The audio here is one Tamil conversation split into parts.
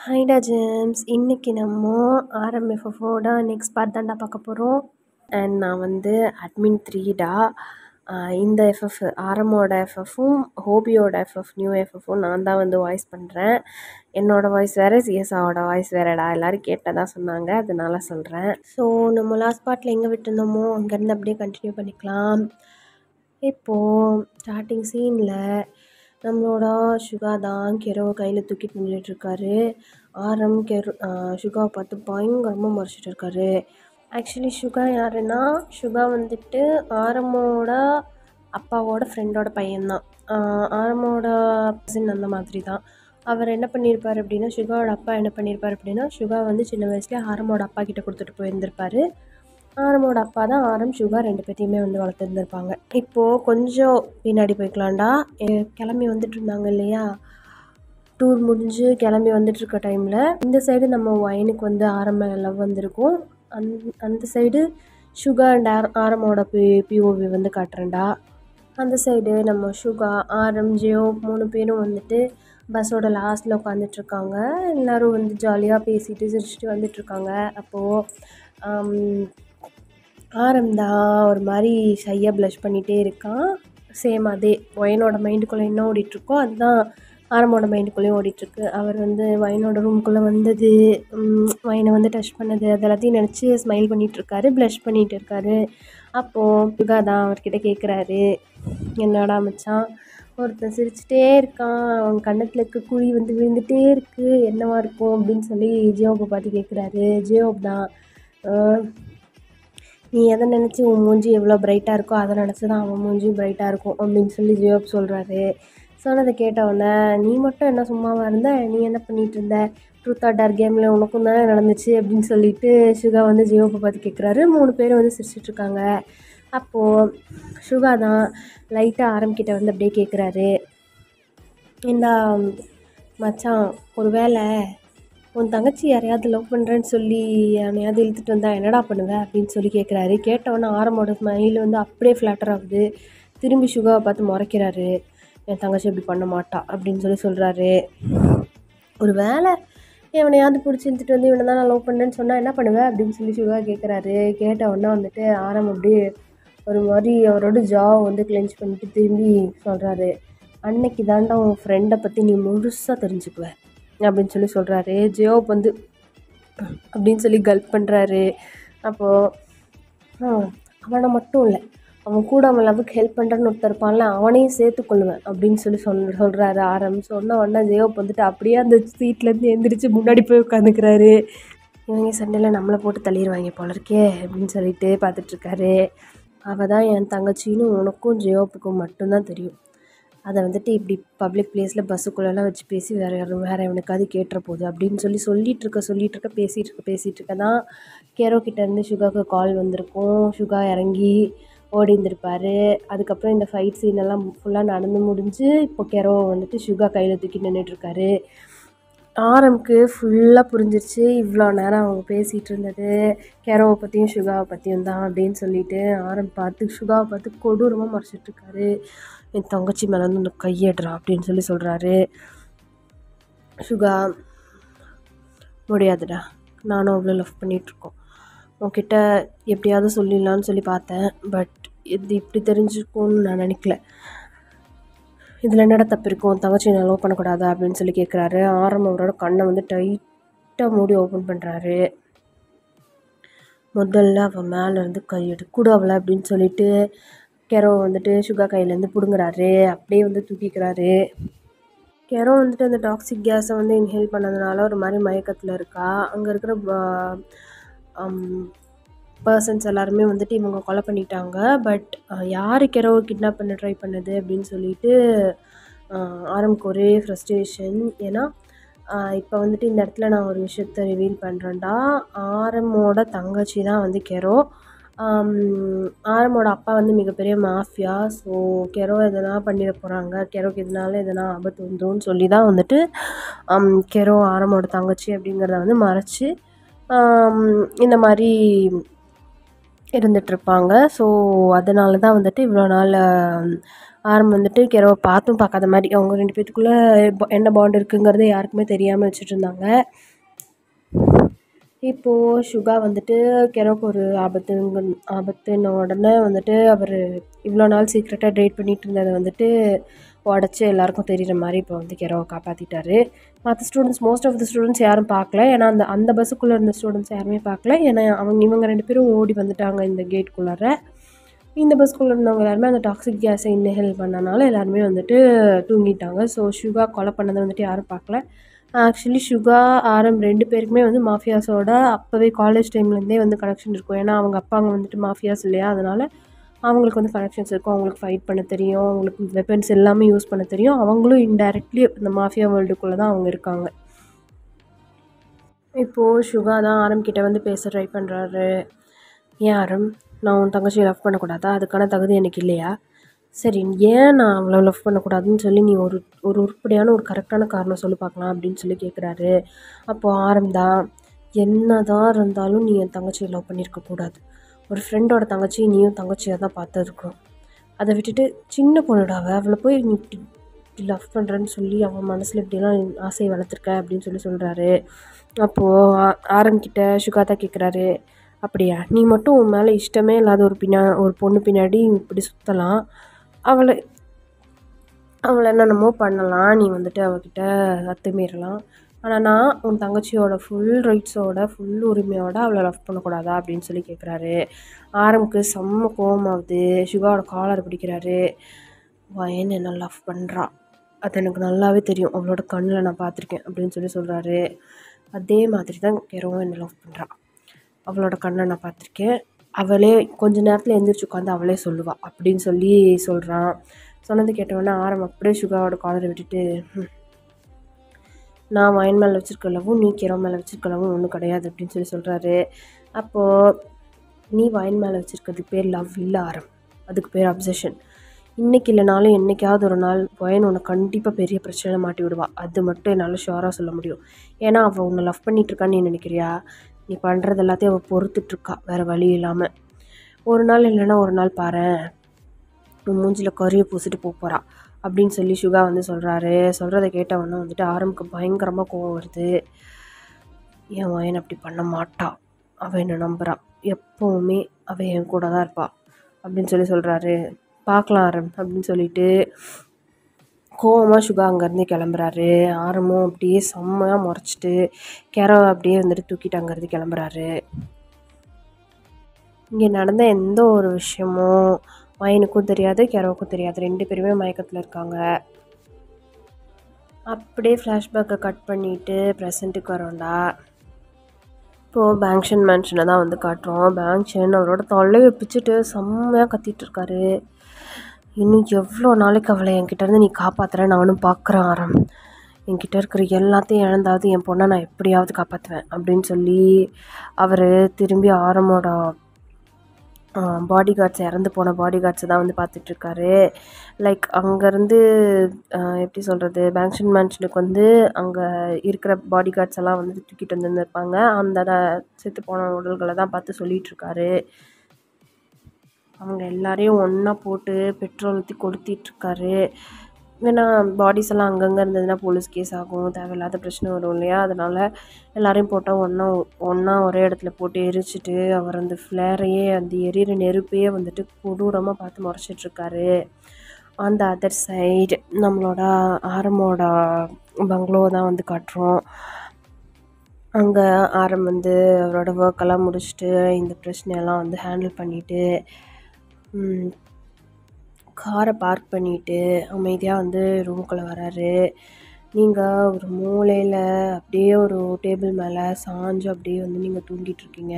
ஹைடா ஜேம்ஸ், இன்னைக்கு நம்ம ஆர்எம்எஃப்எஃபோட நெக்ஸ்ட் பார்ட் தான்டா பார்க்க போகிறோம். அண்ட் நான் வந்து அட்மின் 3டா. இந்த எஃப்எஃப் ஆரமோட எஃப்எஃப்பும் ஹோபியோட எஃப்எஃப் நியூ எஃப்எஃப்பும் நான் தான் வந்து வாய்ஸ் பண்ணுறேன். என்னோடய வாய்ஸ் வேறு, சிஎஸ்ஆவோட வாய்ஸ் வேறுடா. எல்லோரும் கேட்டதாக சொன்னாங்க, அதனால சொல்கிறேன். ஸோ நம்ம லாஸ்ட் பார்ட்டில் எங்கே விட்டுருந்தோமோ அங்கேருந்து அப்படியே கண்டினியூ பண்ணிக்கலாம். இப்போது ஸ்டார்டிங் சீனில் நம்மளோட சுகா தான் கெரோவை கையில் தூக்கிட்டு நின்றுட்டுருக்காரு. ஆரம் சுகாவை பார்த்து பயங்கரமாக முறைச்சிட்டு இருக்காரு. ஆக்சுவலி சுகா யாருன்னா, சுகா வந்துட்டு ஆரமோட அப்பாவோட ஃப்ரெண்டோட பையன்தான். ஆரமோட கசின் அந்த மாதிரி தான். அவர் என்ன பண்ணியிருப்பார் அப்படின்னா, சுகாவோட அப்பா என்ன பண்ணியிருப்பார் அப்படின்னா, சுகா வந்து சின்ன வயசுலேயே ஆரமோட அப்பா கிட்டே கொடுத்துட்டு போயிருந்திருப்பார். ஆரமோட அப்பா தான் ஆரம் சுகா 2 பேர்த்தையுமே வந்து வளர்த்துருந்துருப்பாங்க. இப்போது கொஞ்சம் பின்னாடி போய்க்கலாம்டா. கிளம்பி வந்துட்டு இருந்தாங்க இல்லையா, டூர் முடிஞ்சு கிளம்பி வந்துட்டுருக்க டைமில் இந்த சைடு நம்ம ஒயினுக்கு வந்து ஆரம் லவ் வந்திருக்கும். அந்த சைடு சுகா அண்ட் ஆரமோட பிஓவி வந்து காட்டுறேன்டா. அந்த சைடு நம்ம சுகா, ஆரம், ஜியோ 3 பேரும் வந்துட்டு பஸ்ஸோட லாஸ்ட்டில் உட்காந்துட்ருக்காங்க. எல்லோரும் வந்து ஜாலியாக பேசிட்டு சிரிச்சுட்டு வந்துட்டுருக்காங்க. அப்போது ஆரம் தான் ஒரு மாதிரி ஷையாக ப்ளஷ் பண்ணிகிட்டே இருக்கான். சேம் அதே ஒயனோட மைண்டுக்குள்ளே என்ன ஓடிட்டுருக்கோ அதுதான் ஆரமோட மைண்டுக்குள்ளேயும் ஓடிட்டுருக்கு. அவர் வந்து ஒயனோட ரூம்குள்ளே வந்தது, ஒயனை வந்து டச் பண்ணது, அது எல்லாத்தையும் நினச்சி ஸ்மைல் பண்ணிகிட்ருக்காரு, ப்ளஷ் பண்ணிகிட்டு இருக்காரு. அப்போது சுகா தான் அவர்கிட்ட கேட்குறாரு, என்னடா மச்சான் ஒருத்தன் சிரிச்சிட்டே இருக்கான், அவன் கன்னத்தில் இருக்க குழி வந்து விழுந்துகிட்டே இருக்குது, என்னவா இருக்கும் அப்படின்னு சொல்லி ஜியோபை பார்த்து கேட்குறாரு. ஜியோப் தான், நீ எதை நினச்சி உன் மூஞ்சி எவ்வளோ ப்ரைட்டாக இருக்கோ அதை நினச்சி தான் அவன் மூஞ்சியும் ப்ரைட்டாக இருக்கும் அப்படின்னு சொல்லி ஜியோப் சொல்கிறாரு. சொன்னதை கேட்டவுடனே, நீ மட்டும் என்ன சும்மாவாக இருந்த, நீ என்ன பண்ணிகிட்டு இருந்த, ட்ரூத் ஆர் டேர் கேமில் உனக்கும் தானே நடந்துச்சு அப்படின்னு சொல்லிட்டு சுகா வந்து ஜியோப்பை பார்த்து கேட்குறாரு. 3 பேரும் வந்து சிரிச்சிட்ருக்காங்க. அப்போது சுகா தான் லைட்டாக ஆரம்பிக்கிட்ட வந்து அப்படியே கேட்குறாரு, ஏண்டா மச்சான், ஒரு வேளை உன் தங்கச்சி யாரையாவது லவ் பண்ணுறேன்னு சொல்லி அவனையாவது இழுத்துட்டு வந்தால் என்னடா பண்ணுவேன் அப்படின்னு சொல்லி கேட்குறாரு. கேட்டவொன்னே ஆரமோட ஸ்மைல் வந்து அப்படியே ஃப்ளாட்டர் ஆகுது. திரும்பி சுகாவை பார்த்து முறைக்கிறாரு, என் தங்கச்சி இப்படி பண்ண மாட்டா அப்படின்னு சொல்லி சொல்கிறாரு. ஒரு வேளை எவனையாவது பிடிச்சி இழுத்துட்டு வந்து இவனை தான் நான் லவ் பண்ணேன்னு சொன்னால் என்ன பண்ணுவேன் அப்படின்னு சொல்லி சுகா கேட்குறாரு. கேட்டவொன்னே வந்துட்டு ஆரம் அப்படியே ஒரு மாதிரி அவரோட ஜாவை வந்து கிளென்ச் பண்ணிட்டு திரும்பி சொல்கிறாரு, அன்னைக்கு தாண்டா உன் ஃப்ரெண்டை பற்றி நீ முழுசாக தெரிஞ்சுக்குவேன் அப்படின்னு சொல்லி சொல்கிறாரு. ஜியோப் வந்து அப்படின்னு சொல்லி கல்ப் பண்ணுறாரு. அப்போது அவனை மட்டும் இல்லை, அவன் கூட அவன் லவ்வுக்கு ஹெல்ப் பண்ணுறன்னு ஒருத்தர் இருப்பான்ல, அவனையும் சேர்த்துக்கொள்ளுவேன் அப்படின்னு சொல்லி சொல்கிறாரு ஆரம். சொன்ன உடனே ஜியோப் வந்துட்டு அப்படியே அந்த சீட்லேருந்து எழுந்திரிச்சு முன்னாடி போய் உட்காந்துக்கிறாரு. இவங்க சண்டையில் நம்மளை போட்டு தள்ளிடுவாங்க போல இருக்கே அப்படின்னு சொல்லிட்டு பார்த்துட்ருக்காரு. அவள் தான் என் தங்கச்சின்னு உனக்கும் ஜியோப்புக்கும் மட்டும்தான் தெரியும். அதை வந்துட்டு இப்படி பப்ளிக் பிளேஸில் பஸ்ஸுக்குள்ளெல்லாம் வச்சு பேசி வேறு எவனுக்காவது கேட்டுற போகுது அப்படின்னு சொல்லிகிட்டு இருக்க பேசிகிட்டு இருக்க தான் கெரோ கிட்டேருந்து சுகாவுக்கு கால் வந்திருக்கும். சுகா இறங்கி ஓடி இருந்திருப்பார். அதுக்கப்புறம் இந்த ஃபைட் சீனெல்லாம் ஃபுல்லாக நடந்து முடிஞ்சு இப்போ கெரோ வந்துட்டு சுகா கையில் தூக்கி நின்றுட்டுருக்காரு. ஆரம்க்கு ஃபுல்லாக புரிஞ்சிருச்சு, இவ்வளோ நேரம் அவங்க பேசிகிட்டு இருந்தது கெரோவை பற்றியும் சுகாவை பற்றியும் தான் அப்படின்னு சொல்லிட்டு ஆரம் சுகாவை பார்த்து கொடூரமாக முறைச்சிட்ருக்காரு. என் தங்கச்சி மேலே வந்து கையேடுறா அப்படின்னு சொல்லி சொல்கிறாரு. சுகா, முடியாதுடா, நானும் அவ்வளோ லவ் பண்ணிகிட்ருக்கோம், உன்கிட்ட எப்படியாவது சொல்லிடலான்னு சொல்லி பார்த்தேன், பட் இது இப்படி தெரிஞ்சுக்கும்னு நான் நினைக்கல, இதில் என்னடா தப்பு இருக்கும், தங்கச்சி நான் லவ் பண்ணக்கூடாதா அப்படின்னு சொல்லி கேட்குறாரு. ஆரம் அவரோட கண்ணை வந்து டைட்டாக மூடி ஓப்பன் பண்ணுறாரு. முதல்ல அவன் மேலேருந்து கையெடு கூட அவளை அப்படின்னு சொல்லிட்டு கெரோ வந்துட்டு சுகா கையிலேருந்து பிடுங்குறாரு. அப்படியே வந்து தூக்கிக்கிறாரு. கெரோ வந்துட்டு அந்த டாக்ஸிக் கேஸை வந்து இன்ஹேல் பண்ணதுனால ஒரு மாதிரி மயக்கத்தில் இருக்கா. அங்கே இருக்கிற பர்சன்ஸ் எல்லாருமே வந்துட்டு இவங்க கொலை பண்ணிட்டாங்க. பட் யார் கெரோவை கிட்னாப் பண்ண ட்ரை பண்ணது அப்படின்னு சொல்லிட்டு ஆரம்க்கு ஒரே ஃப்ரஸ்ட்ரேஷன். ஏன்னா இப்போ வந்துட்டு இந்த இடத்துல நான் ஒரு விஷயத்த ரிவீல் பண்ணுறேன்டா. ஆரமோட தங்கச்சி தான் வந்து கெரோ. ஆரமோட அப்பா வந்து மிகப்பெரிய மாஃபியா. ஸோ கெரோ எதனா பண்ணிட போகிறாங்க, கெரோக்கு எதனா ஆபத்து வந்துரும்னு சொல்லி தான் வந்துட்டு கெரோ ஆரமோட தங்கச்சி அப்படிங்கிறத வந்து மறைச்சி இந்த மாதிரி இருந்துகிட்ருப்பாங்க. ஸோ அதனால தான் வந்துட்டு இவ்வளோ நாள் ஆரம் வந்துட்டு கெரோவை பார்த்தும் பார்க்காத மாதிரி அவங்க 2 பேத்துக்குள்ளே என்ன பாண்ட் இருக்குங்கிறது யாருக்குமே தெரியாமல் வச்சுட்டு இருந்தாங்க. இப்போது சுகா வந்துட்டு கெரோக்கு ஒரு ஆபத்துன்ன உடனே வந்துட்டு அவர் இவ்வளோ நாள் சீக்ரெட்டாக டேட் பண்ணிகிட்டு இருந்ததை வந்துட்டு உடச்சி எல்லாருக்கும் தெரிகிற மாதிரி இப்போ வந்து கெரோவை காப்பாற்றிட்டாரு. மற்ற students most of the students யாரும் பார்க்கல. ஏன்னா அந்த பஸ்ஸுக்குள்ளே இருந்த ஸ்டூடெண்ட்ஸ் யாருமே பார்க்கல. ஏன்னா இவங்க 2 பேரும் ஓடி வந்துட்டாங்க இந்த கேட்குள்ளார. இந்த பஸ்க்குள்ளே இருந்தவங்க எல்லாருமே அந்த டாக்ஸிக் கேஸை இன்னஹேல் பண்ணனால எல்லாருமே வந்துட்டு தூங்கிட்டாங்க. ஸோ சுகா கொலை பண்ணதை வந்துட்டு யாரும் பார்க்கல. ஆக்சுவலி சுகா ஆரம் 2 பேருக்குமே வந்து மாஃபியாஸோட அப்போவே காலேஜ் டைம்லேருந்தே வந்து கனெக்ஷன் இருக்கும். ஏன்னா அவங்க அப்பாங்க வந்துட்டு மாஃபியாஸ் இல்லையா, அதனால் அவங்களுக்கு வந்து கனெக்ஷன்ஸ் இருக்கும். அவங்களுக்கு ஃபைட் பண்ண தெரியும், அவங்களுக்கு வெப்பன்ஸ் எல்லாமே யூஸ் பண்ண தெரியும். அவங்களும் இன்டைரக்ட்லி இந்த மாஃபியா வேர்ல்டுக்குள்ளே தான் அவங்க இருக்காங்க. இப்போது சுகா தான் ஆரம் கிட்ட வந்து பேச ட்ரை பண்ணுறாரு. ஏன் ஆரம், நான் உன் தங்கச்சியை லவ் பண்ணக்கூடாதா? அதுக்கான தகுதி எனக்கு இல்லையா? சரி, ஏன் நான் அவளை லவ் பண்ணக்கூடாதுன்னு சொல்லி நீ ஒரு உருப்படியான ஒரு கரெக்டான காரணம் சொல்லி பார்க்கலாம் அப்படின்னு சொல்லி கேட்குறாரு. அப்போது ஆரம்தான், என்ன தான் இருந்தாலும் நீ என் தங்கச்சியை லவ் பண்ணியிருக்கக்கூடாது. ஒரு ஃப்ரெண்டோட தங்கச்சி நீயும் தங்கச்சியாக தான் பார்த்துருக்கணும். அதை விட்டுட்டு சின்ன பொண்ணுடாவ அவளை போய் நீ இப்படி லவ் பண்ணுறேன்னு சொல்லி அவன் மனசில் இப்படிலாம் ஆசையை வளர்த்துருக்க அப்படின்னு சொல்லி சொல்கிறாரு. அப்போது ஆரம்கிட்ட சுகாதா கேட்குறாரு, அப்படியா, நீ மட்டும் உன் மேலே இஷ்டமே இல்லாத ஒரு பொண்ணு பின்னாடி இப்படி சுற்றலாம், அவளை என்னென்னமோ பண்ணலாம், நீ வந்துட்டு அவகிட்ட அத்துமீறலாம், ஆனால் நான் உன் தங்கச்சியோட ஃபுல் ரைட்ஸோட ஃபுல் உரிமையோட அவளை லவ் பண்ணக்கூடாதா அப்படின்னு சொல்லி கேட்குறாரு. ஆரம்புக்கு செம்ம கோவமாகுது. சுகாவோட காலரை பிடிக்கிறாரு. வயன் என்ன லவ் பண்ணுறா, அது எனக்கு நல்லாவே தெரியும், அவளோட கண்ணில் நான் பார்த்துருக்கேன் அப்படின்னு சொல்லி சொல்கிறாரு. அதே மாதிரி தான் கெரோவும் என்ன லவ் பண்ணுறான், அவளோட கண்ணை நான் பார்த்துருக்கேன், அவளே கொஞ்ச நேரத்தில் எந்திரிச்சு உட்காந்து அவளே சொல்லுவாள் அப்படின்னு சொல்லி சொல்கிறான். சொன்னது கேட்டவொடனே ஆரம் அப்படியே சுகாவோட காலரை விட்டுட்டு, நான் வயன் மேலே வச்சுருக்க லவ்வும் நீ கெரோ மேலே வச்சுருக்க லவ்வும் ஒன்றும் கிடையாது அப்படின்னு சொல்லி சொல்கிறாரு. அப்போது நீ வயன் மேலே வச்சுருக்கிறதுக்கு பேர் லவ் இல்லை ஆரம், அதுக்கு பேர் அப்சஷன். இன்றைக்கி இல்லைனாலும் என்றைக்காவது ஒரு நாள் வயன் உன்னை கண்டிப்பாக பெரிய பிரச்சனை மாட்டி விடுவா, அது மட்டும் என்னால் ஷுவராக சொல்ல முடியும். ஏன்னா அவள் உன்னை லவ் பண்ணிகிட்ருக்கான்னு நீ நினைக்கிறியா? நீ பண்ணுறது எல்லாத்தையும் அவள் பொறுத்துட்ருக்கா வேறு வழி இல்லாமல். ஒரு நாள் இல்லைன்னா ஒரு நாள் பாரேன், உன் மூஞ்சில் கறியை பூசிட்டு போகிறா அப்படின்னு சொல்லி சுகா வந்து சொல்கிறாரு. சொல்கிறத கேட்டவொன்னே வந்துட்டு ஆரம்புக்கு பயங்கரமாக கோவம் வருது. என் வயன் அப்படி பண்ண மாட்டா, அவள் என்னை நம்புறா, எப்போவுமே அவள் என் கூட தான் இருப்பாள் அப்படின்னு சொல்லி சொல்கிறாரு. பார்க்கலாம் ஆரம் அப்படின்னு சொல்லிட்டு கோவமாக சுகா அங்கேருந்து கிளம்புறாரு. ஆரமும் அப்படியே செம்மையாக முறைச்சிட்டு கெரோவை அப்படியே வந்துட்டு தூக்கிட்டு அங்கேருந்து கிளம்புறாரு. இங்கே நடந்த எந்த ஒரு விஷயமும் வயனுக்கும் தெரியாது, கெரோவுக்கும் தெரியாது. 2 பேருமே மயக்கத்தில் இருக்காங்க. அப்படியே ஃப்ளாஷ்பேக்கை கட் பண்ணிவிட்டு ப்ரெசண்ட்டுக்கு வரோண்டா. இப்போது பேங்க்ஷன் மேன்ஷனை தான் வந்து காட்டுறோம். பேங்க்ஷன் அவரோட தொல்லையை பிச்சுட்டு செம்மையாக கத்திட்டு இருக்காரு. இன்னும் எவ்வளோ நாளைக்கு அவளை என்கிட்டேருந்து நீ காப்பாற்றுற நானும் பார்க்குறேன் ஆரம், என்கிட்ட இருக்கிற எல்லாத்தையும் இழந்தாவது என் பொண்ணை நான் எப்படியாவது காப்பாற்றுவேன் அப்படின்னு சொல்லி அவர் திரும்பி ஆரமோட பாடி கார்ட்ஸ், இறந்து போன பாடி கார்ட்ஸை தான் வந்து பார்த்துட்ருக்காரு. லைக் அங்கேருந்து எப்படி சொல்கிறது, பேங்க்ஷன் மேன்ஷனுக்கு வந்து அங்கே இருக்கிற பாடி கார்ட்ஸ் எல்லாம் வந்து தூக்கிட்டு வந்துருப்பாங்க. அந்த செத்து போன உடல்களை தான் பார்த்து சொல்லிகிட்ருக்காரு. அவங்க எல்லாரையும் ஒன்றா போட்டு பெட்ரோல் ஊற்றி கொளுத்திட்டுருக்காரு. ஏன்னா பாடிஸ் எல்லாம் அங்கங்கே இருந்ததுன்னா போலீஸ் கேஸ் ஆகும், தேவையில்லாத பிரச்சனை வரும் இல்லையா, அதனால் எல்லாரையும் போட்டால் ஒன்றா ஒரே இடத்துல போட்டு எரிச்சிட்டு அவர் அந்த ஃப்ளேரையே, அந்த எரியிற நெருப்பையே வந்துட்டு கொடூரமாக பார்த்து முறைச்சிட்ருக்காரு. ஆன் த அதர் சைடு நம்மளோட ஆரமோட பங்களோ தான் வந்து காட்டுறோம். அங்கே ஆரம் வந்து அவரோட ஒர்க்கெல்லாம் முடிச்சுட்டு இந்த பிரச்சனையெல்லாம் வந்து ஹேண்டில் பண்ணிவிட்டு காரை பார்க் பண்ணிவிட்டு அமைதியாக வந்து ரூமுக்குள்ளே வராரு. நீங்கள் ஒரு மூலையில் அப்படியே ஒரு டேபிள் மேலே சாஞ்சு அப்படியே வந்து நீங்கள் தூங்கிட்டுருக்கீங்க.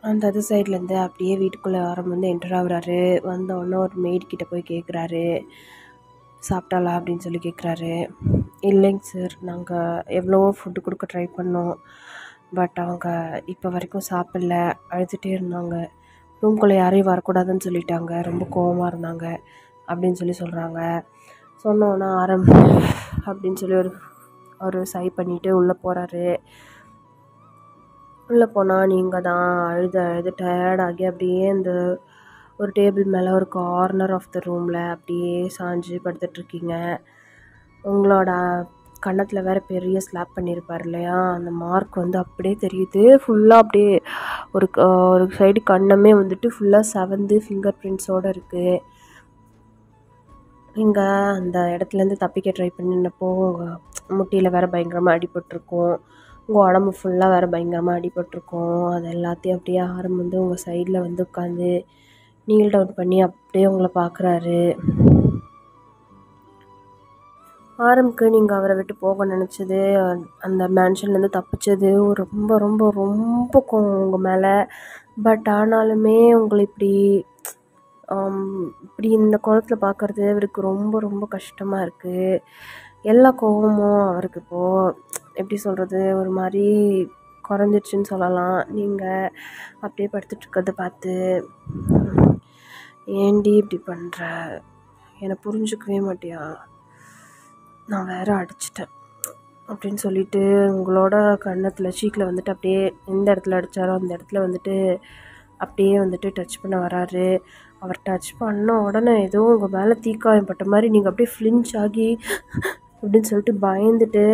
அந்த அதர் சைட்லேருந்து அப்படியே வீட்டுக்குள்ளே ஆரம் வந்து என்டர் ஆகுறாரு. வந்தோடனே ஒரு மெய்ட்கிட்ட போய் கேட்குறாரு, சாப்பிட்டாளா அப்படின்னு சொல்லி கேட்குறாரு. இல்லைங்க சார், நாங்கள் எவ்வளவோ ஃபுட்டு கொடுக்க ட்ரை பண்ணோம், பட் அவங்க இப்போ வரைக்கும் சாப்பிடல, அழுதுகிட்டே இருந்தாங்க, ரூம்குள்ளே யாரையும் வரக்கூடாதுன்னு சொல்லிட்டாங்க, ரொம்ப கோவமாக இருந்தாங்க அப்படின்னு சொல்லி சொல்கிறாங்க. சொன்னோன்னா ஆரம் அப்படின்னு சொல்லி ஒரு சை பண்ணிவிட்டு உள்ளே போகிறாரு. உள்ளே போனால் நீங்கள் தான் அழுது டயர்டாகி அப்படியே இந்த ஒரு டேபிள் மேலே ஒரு கார்னர் ஆஃப் த ரூமில் அப்படியே சாஞ்சு படுத்துட்ருக்கீங்க. உங்களோட கன்னத்தில் வேறு பெரிய ஸ்லாப் பண்ணியிருப்பார் இல்லையா, அந்த மார்க் வந்து அப்படியே தெரியுது. ஃபுல்லாக அப்படியே ஒரு சைடு கண்ணமே வந்துட்டு ஃபுல்லாக செவந்து ஃபிங்கர் பிரிண்ட்ஸோடு இருக்குது. நீங்கள் அந்த இடத்துலேருந்து தப்பிக்க ட்ரை பண்ணினப்போ உங்கள் முட்டியில் வேறு பயங்கரமாக அடிபட்டிருக்கும். உங்கள் உடம்பு ஃபுல்லாக வேறு பயங்கரமாக அடிபட்டிருக்கும். அது எல்லாத்தையும் அப்படியே ஆரம் வந்து உங்கள் சைடில் வந்து உட்காந்து நீல் டவுன் பண்ணி அப்படியே உங்களை பார்க்குறாரு. ஆரம்க்கு நீங்கள் அவரை விட்டு போக நினச்சது, அந்த மேன்ஷன்லேருந்து தப்பிச்சது ரொம்ப ரொம்ப ரொம்ப கோவம் உங்கள் மேலே. பட் ஆனாலுமே உங்களை இப்படி இந்த கோலத்தில் பார்க்குறது அவருக்கு ரொம்ப ரொம்ப கஷ்டமாக இருக்குது. எல்லா கோவமும் அவருக்கு இப்போது எப்படி சொல்கிறது, ஒரு மாதிரி குறைஞ்சிடுச்சின்னு சொல்லலாம். நீங்கள் அப்படியே படுத்துட்ருக்கிறத பார்த்து, ஏண்டி இப்படி பண்ணுற, என்னை புரிஞ்சுக்கவே மாட்டியா, நான் வேறு அடிச்சிட்டேன் அப்படின்னு சொல்லிட்டு உங்களோட கன்னத்தில் சீக்கில் வந்துட்டு அப்படியே எந்த இடத்துல அடித்தாரோ அந்த இடத்துல வந்துட்டு அப்படியே வந்துட்டு டச் பண்ண வராரு. அவர் டச் பண்ண உடனே ஏதோ உங்கள் மேலே தீக்காயம் பட்ட மாதிரி நீங்கள் அப்படியே ஃப்ளின்ச் ஆகி அப்படின்னு சொல்லிட்டு பயந்துட்டு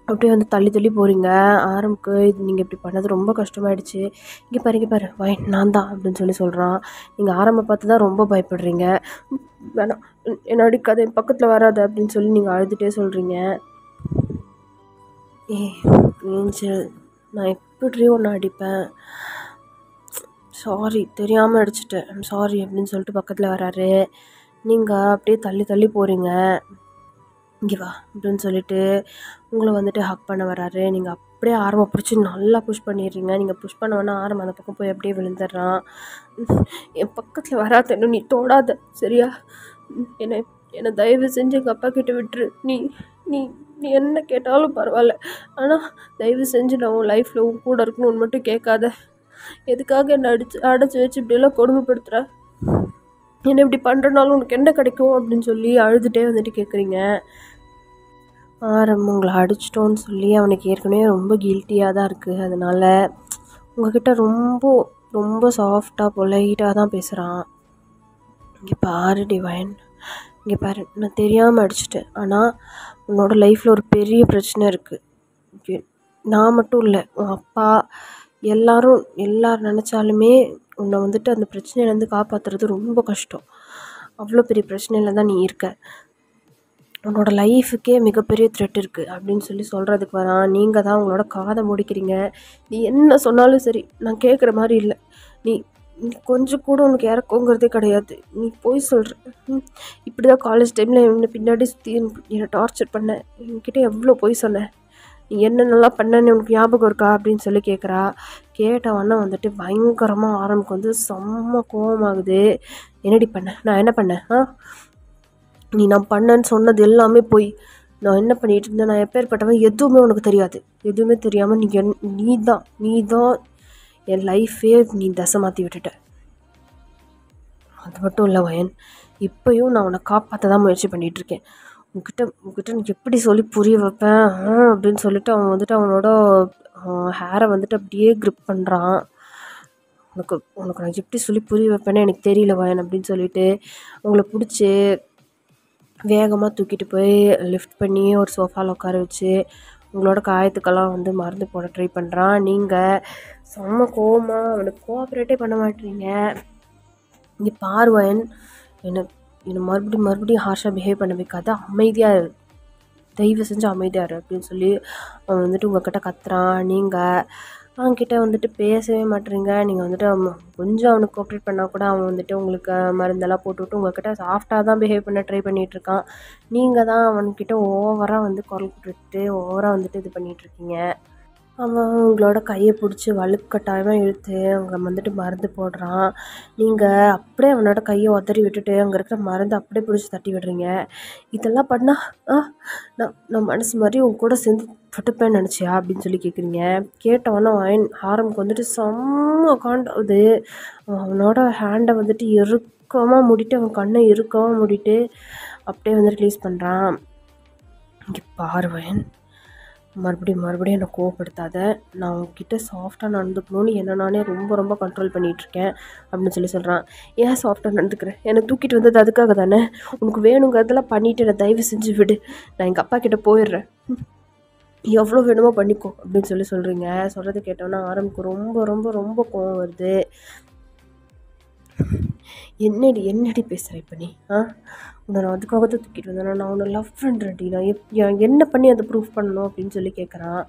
அப்படியே வந்து தள்ளி தள்ளி போகிறீங்க. ஆரம்புக்கு இது நீங்கள் இப்படி பண்ணது ரொம்ப கஷ்டமாயிடுச்சு. இங்கே பாரு வைன் நான் தான் அப்படின்னு சொல்கிறான். நீங்கள் ஆரம்பம் பார்த்து தான் ரொம்ப பயப்படுறீங்க. வேணாம், என்னை அடிக்காது, என் பக்கத்தில் வராது அப்படின்னு சொல்லி நீங்கள் அழுதுகிட்டே சொல்கிறீங்க. ஏஞ்சல், நான் எப்படி ஒன்று அடிப்பேன், சாரி தெரியாமல் அடிச்சிட்டேன், ஐம் சாரி அப்படின்னு சொல்லிட்டு பக்கத்தில் வராரு. நீங்கள் அப்படியே தள்ளி தள்ளி போகிறீங்க. இங்கே வா அப்படின்னு சொல்லிட்டு உங்களை வந்துட்டு ஹக் பண்ண வராரு. நீங்கள் அப்படியே ஆரம்பம் பிடிச்சி நல்லா புஷ் பண்ணிடுறீங்க. நீங்கள் புஷ் பண்ண வேணா ஆரம்பம் அந்த பக்கம் போய் அப்படியே விழுந்துடுறான். என் பக்கத்தில் வராதன்னு நீ தொடாத சரியா, என்னை தயவு செஞ்சு எங்கள் அப்பா கிட்ட விட்டுரு. நீ நீ நீ என்ன கேட்டாலும் பரவாயில்ல, ஆனால் தயவு செஞ்சு நான் உன் லைஃப்பில் உன் கூட இருக்கணும்னு மட்டும் கேட்காத. எதுக்காக என்னை அடைச்சி வச்சு இப்படியெல்லாம் கொடுமைப்படுத்துகிற, என்னை இப்படி பண்ணுறனாலும் உனக்கு என்ன கிடைக்கும் அப்படின்னு சொல்லி அழுதுகிட்டே வந்துட்டு கேட்குறீங்க. உங்களை அடிச்சிட்டோன்னு சொல்லி அவனுக்கு ஏற்கனவே ரொம்ப கில்ட்டியாக தான் இருக்குது. அதனால் உங்ககிட்ட ரொம்ப ரொம்ப சாஃப்டாக பொலைட்டாக தான் பேசுகிறான். இங்கே பாரு டிவைன், இங்கே பாரு, நான் தெரியாமல் அடிச்சிட்டேன், ஆனால் உன்னோட லைஃப்பில் ஒரு பெரிய பிரச்சனை இருக்குது. நான் மட்டும் இல்லை, உன் அப்பா எல்லாரும் நினச்சாலுமே உன்னை வந்துட்டு அந்த பிரச்சனையிலேருந்து காப்பாற்றுறது ரொம்ப கஷ்டம். அவ்வளோ பெரிய பிரச்சனையில் தான் நீ இருக்க. உன்னோட லைஃபுக்கே மிகப்பெரிய த்ரெட் இருக்குது அப்படின்னு சொல்கிறதுக்கு வரான். நீங்கள் தான் உங்களோட காதை முடிக்கிறீங்க. நீ என்ன சொன்னாலும் சரி, நான் கேட்குற மாதிரி இல்லை. நீ கொஞ்சம் கூட உனக்கு இறக்குங்கிறதே கிடையாது. நீ போய் சொல்கிற. இப்படி தான் காலேஜ் டைமில் என்னை பின்னாடி சுற்றி என்னை டார்ச்சர் பண்ண, என்கிட்ட எவ்வளோ போய் சொன்னேன், நீ என்னென்னலாம் பண்ணேன்னு உனக்கு ஞாபகம் இருக்கா அப்படின்னு சொல்லி கேட்குறா. கேட்டவொன்னே வந்துட்டு பயங்கரமாக ஆரம்புக்கு வந்து செம்ம கோவமாகுது. என்னடி பண்ணேன், நான் என்ன பண்ணேன், நீ நான் பண்ணேன்னு சொன்னது எல்லாமே போய், நான் என்ன பண்ணிகிட்டு இருந்தேன், நான் எப்பேற்பட்டவன் எதுவுமே உனக்கு தெரியாது. எதுவுமே தெரியாமல் நீ தான் என் லைஃபே நீ தசை மாற்றி விட்டுட்ட. அது மட்டும் இல்லை வயன், இப்போயும் நான் உன்னை காப்பாற்ற தான் முயற்சி பண்ணிகிட்ருக்கேன். உங்ககிட்ட நான் எப்படி சொல்லி புரிய வைப்பேன் அப்படின்னு சொல்லிட்டு அவன் வந்துட்டு அவனோட ஹேரை வந்துட்டு அப்படியே க்ரிப் பண்ணுறான். உனக்கு நான் எப்படி சொல்லி புரிய வைப்பேன்னு எனக்கு தெரியல வயன் அப்படின்னு சொல்லிட்டு உங்களை பிடிச்சி வேகமாக தூக்கிட்டு போய் லிஃப்ட் பண்ணி ஒரு சோஃபாவில் உட்கார வச்சு உங்களோட காயத்துக்கெல்லாம் வந்து மருந்து போட ட்ரை பண்ணுறான். நீங்கள் செம்ம கோவமாக அவனுக்கு கோஆப்ரேட்டே பண்ண மாட்டீங்க. இங்கே பார்வன், என்னை மறுபடியும் ஹார்ஷாக பிஹேவ் பண்ண வைக்காத, அமைதியாக இரு, தயவு செஞ்சு அமைதியாக இரு அப்படின்னு சொல்லி அவன் வந்துட்டு உங்கள்கிட்ட கத்துறான். நீங்கள் அவன்கிட்ட வந்துட்டு பேசவே மாட்டேறீங்க. நீங்கள் வந்துட்டு கொஞ்சம் அவனுக்கு கோஆப்ரேட் பண்ணால் கூட அவன் வந்துட்டு உங்களுக்கு மருந்தெல்லாம் போட்டுவிட்டு உங்கள்கிட்ட சாஃப்டாக தான் பிஹேவ் பண்ண ட்ரை பண்ணிகிட்ருக்கான். நீங்கள் தான் அவன்கிட்ட ஓவராக வந்து குரல் கொடுத்துட்டு ஓவராக வந்துட்டு இது பண்ணிகிட்ருக்கீங்க. அவன் உங்களோட கையை பிடிச்சி வலுக்கட்டாயமாக இழுத்து அவங்க வந்துட்டு மருந்து போடுறான். நீங்கள் அப்படியே அவனோட கையை உதறி விட்டுட்டு அங்கே இருக்கிற மருந்து அப்படியே பிடிச்சி தட்டி விடுறீங்க. இதெல்லாம் பண்ணால் நான் மனசு மாதிரி உங்க கூட சேர்ந்து தொட்டுப்பேன்னு நினச்சியா அப்படின்னு சொல்லி கேட்குறீங்க. கேட்டவொன்னே ஆரம்புக்கு வந்துட்டு செம்ம காண்டாகுது. அவனோட ஹேண்டை வந்துட்டு இறுக்கமாக மூடிட்டு, அவன் கண்ணை இறுக்கமாக மூடிட்டு அப்படியே வந்து ரிலீஸ் பண்ணுறான். இங்கே பார்வன், மறுபடியும் மறுபடியும் என்னை கோவப்படுத்தாத. நான் உன்கிட்ட சாஃப்டாக நடந்துக்கணும்னு என்ன நானே ரொம்ப ரொம்ப கண்ட்ரோல் பண்ணிகிட்ருக்கேன் அப்படின்னு சொல்கிறான். ஏன் சாஃப்டாக நடந்துக்கிறேன்? என்னை தூக்கிட்டு வந்தது அதுக்காக தானே? உனக்கு வேணுங்கிறதெல்லாம் பண்ணிவிட்டு என்னை தயவு செஞ்சு விடு. நான் எங்கள் அப்பா கிட்டே போயிடுறேன். எவ்வளோ வேணுமோ பண்ணிக்கோ அப்படின்னு சொல்கிறீங்க. சொல்கிறது கேட்டோன்னா ஆரம்புக்கு ரொம்ப ரொம்ப ரொம்ப கோவம் வருது. என்னடி பேசுகிற இப்போ நீ? உன்னை நான் அதுக்காக தான் தூக்கிட்டு வந்தேன். நான் உன்னை லவ் பண்ணுறேன்டி. நான் என்ன பண்ணி அதை ப்ரூஃப் பண்ணணும் அப்படின்னு கேட்குறான்.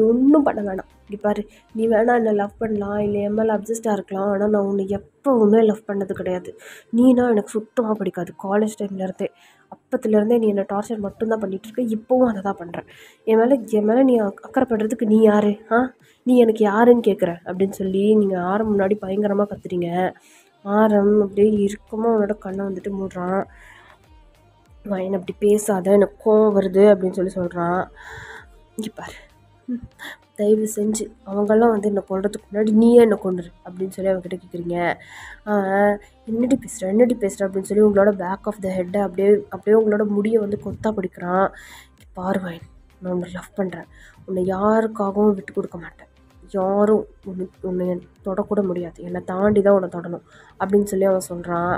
ஒன்றும் பண்ண வேணாம். இப்படி பாரு, நீ வேணா என்னை லவ் பண்ணலாம், இல்லை என் மேலே அப்ஜஸ்டாக இருக்கலாம். ஆனால் நான் உன்னை எப்போவுமே லவ் பண்ணது கிடையாது. நீனா எனக்கு சுத்தமாக பிடிக்காது. காலேஜ் டைம்லேருந்தே அப்பத்துலேருந்தே நீ என்னை டார்ச்சர் மட்டும்தான் பண்ணிகிட்ருக்க. இப்போவும் அதை தான் பண்ணுறேன். என் மேலே நீ அக்கறைப்படுறதுக்கு நீ யார்? நீ எனக்கு யாருன்னு கேட்குற அப்படின்னு நீங்கள் ஆரம் முன்னாடி பயங்கரமாக கத்துறீங்க. ஆரம் அப்படியே இறுக்கமாக அவனோட கண்ணை வந்துட்டு மூடுறான். என்னை அப்படி பேசாத, எனக்கு கோவம் வருது அப்படின்னு சொல்கிறான். இங்கே பாரு, தயவு செஞ்சு அவங்கெல்லாம் வந்து என்னை கொல்றதுக்கு முன்னாடி நீயே என்னை கொண்டுரு அப்படின்னு அவங்ககிட்ட கேட்குறீங்க. என்னடி பேசுகிற அப்படின்னு உங்களோட பேக் ஆஃப் த ஹெட்டை அப்படியே உங்களோட முடியை வந்து கொத்தா பிடிக்கிறான். பாரு வாயின், நான் உன்னை லவ் பண்ணுறேன். உன்னை யாருக்காகவும் விட்டு கொடுக்க மாட்டேன். யாரும் உன்னை தொடக்கூட முடியாது. என்னை தாண்டி தான் உன்னை தொடணும் அப்படின்னு அவன் சொல்கிறான்.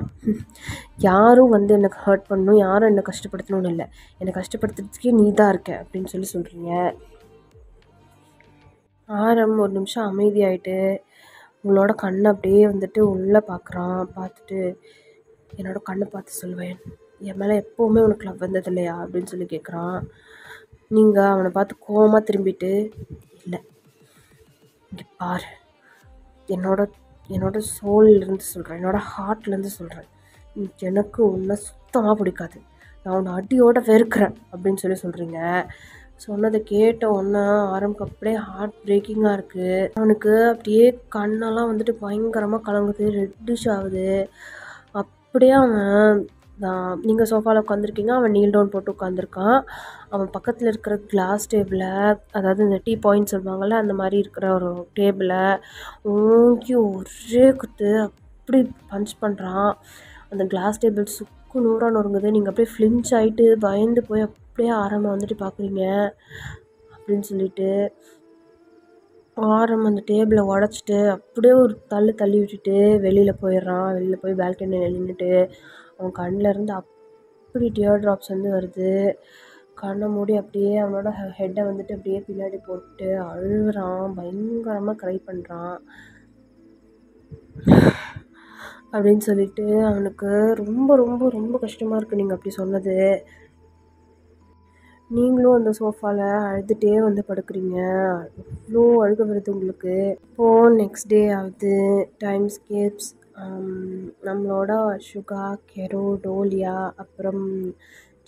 யாரும் வந்து எனக்கு ஹர்ட் பண்ணணும், யாரும் என்னை கஷ்டப்படுத்தணும்னு இல்லை. என்னை கஷ்டப்படுத்துறதுக்கே நீ தான் இருக்க அப்படின்னு சொல்கிறீங்க. ஆரம் ஒரு நிமிஷம் அமைதியாயிட்டு உங்களோட கண்ணை அப்படியே வந்துட்டு உள்ளே பார்க்குறான். பார்த்துட்டு என்னோட கண்ணை பார்த்து சொல்லுவேன், என் மேலே எப்போவுமே உனக்கு லவ் வந்தது இல்லையா அப்படின்னு கேட்குறான். நீங்கள் அவனை பார்த்து கோவமாக திரும்பிட்டு, இல்லை இங்கே பாரு, என்னோட சோல்லேருந்து சொல்கிறேன், என்னோட ஹார்ட்லேருந்து சொல்கிறேன், எனக்கு உன்னை சுத்தமாக பிடிக்காது. நான் உன்னை அடியோட வெறுக்கிறேன் அப்படின்னு சொல்கிறீங்க. சொன்னதை கேட்ட ஒன்று ஆரம்புக்கு அப்படியே ஹார்ட் பிரேக்கிங்காக இருக்குது. அவனுக்கு அப்படியே கண்ணெல்லாம் வந்துட்டு பயங்கரமாக கலங்குது, ரெட்டிஷ் ஆகுது. அப்படியே அவன் நீங்கள் சோஃபாவில் உட்காந்துருக்கீங்க, அவன் நீல் டவுன் போட்டு உட்காந்துருக்கான். அவன் பக்கத்தில் இருக்கிற கிளாஸ் டேபிளை, அதாவது இந்த டீ பாயிண்ட் சொல்லுவாங்கள்ல, அந்த மாதிரி இருக்கிற ஒரு டேபிளை ஓங்கி ஒரே குத்து அப்படி பஞ்ச் பண்ணுறான். அந்த கிளாஸ் டேபிள் சுக்கு நூறாக நொறுங்குது. நீங்கள் அப்படியே ஃப்ளின்ச் ஆகிட்டு பயந்து போய் அப்படியே ஆரம்பம் வந்துட்டு பார்க்குறீங்க. அப்படின்னு ஆரம் அந்த டேபிளை உடச்சிட்டு அப்படியே ஒரு தள்ளி விட்டுட்டு வெளியில் போயிடுறான். வெளியில் போய் பால்கனியில் நின்றுட்டு அவன் கண்ணிலேருந்து அப்படி டியர் ட்ராப்ஸ் வந்து வருது. கண்ணை மூடி அப்படியே அவனோட ஹெட்டை வந்துட்டு அப்படியே பின்னாடி போட்டு அழுகுறான். பயங்கரமாக க்ரை பண்ணுறான். அப்படின்னு அவனுக்கு ரொம்ப ரொம்ப ரொம்ப கஷ்டமாக இருக்குது நீங்கள் அப்படி சொன்னது. நீங்களும் அந்த சோஃபாவில் அழுதுகிட்டே வந்து படுக்கிறீங்க. அவ்வளோ அழுக வருது உங்களுக்கு. இப்போது நெக்ஸ்ட் டே ஆகுது. Time scapes. நம்மளோட சுகா, கெரோ, டோலியா, அப்புறம்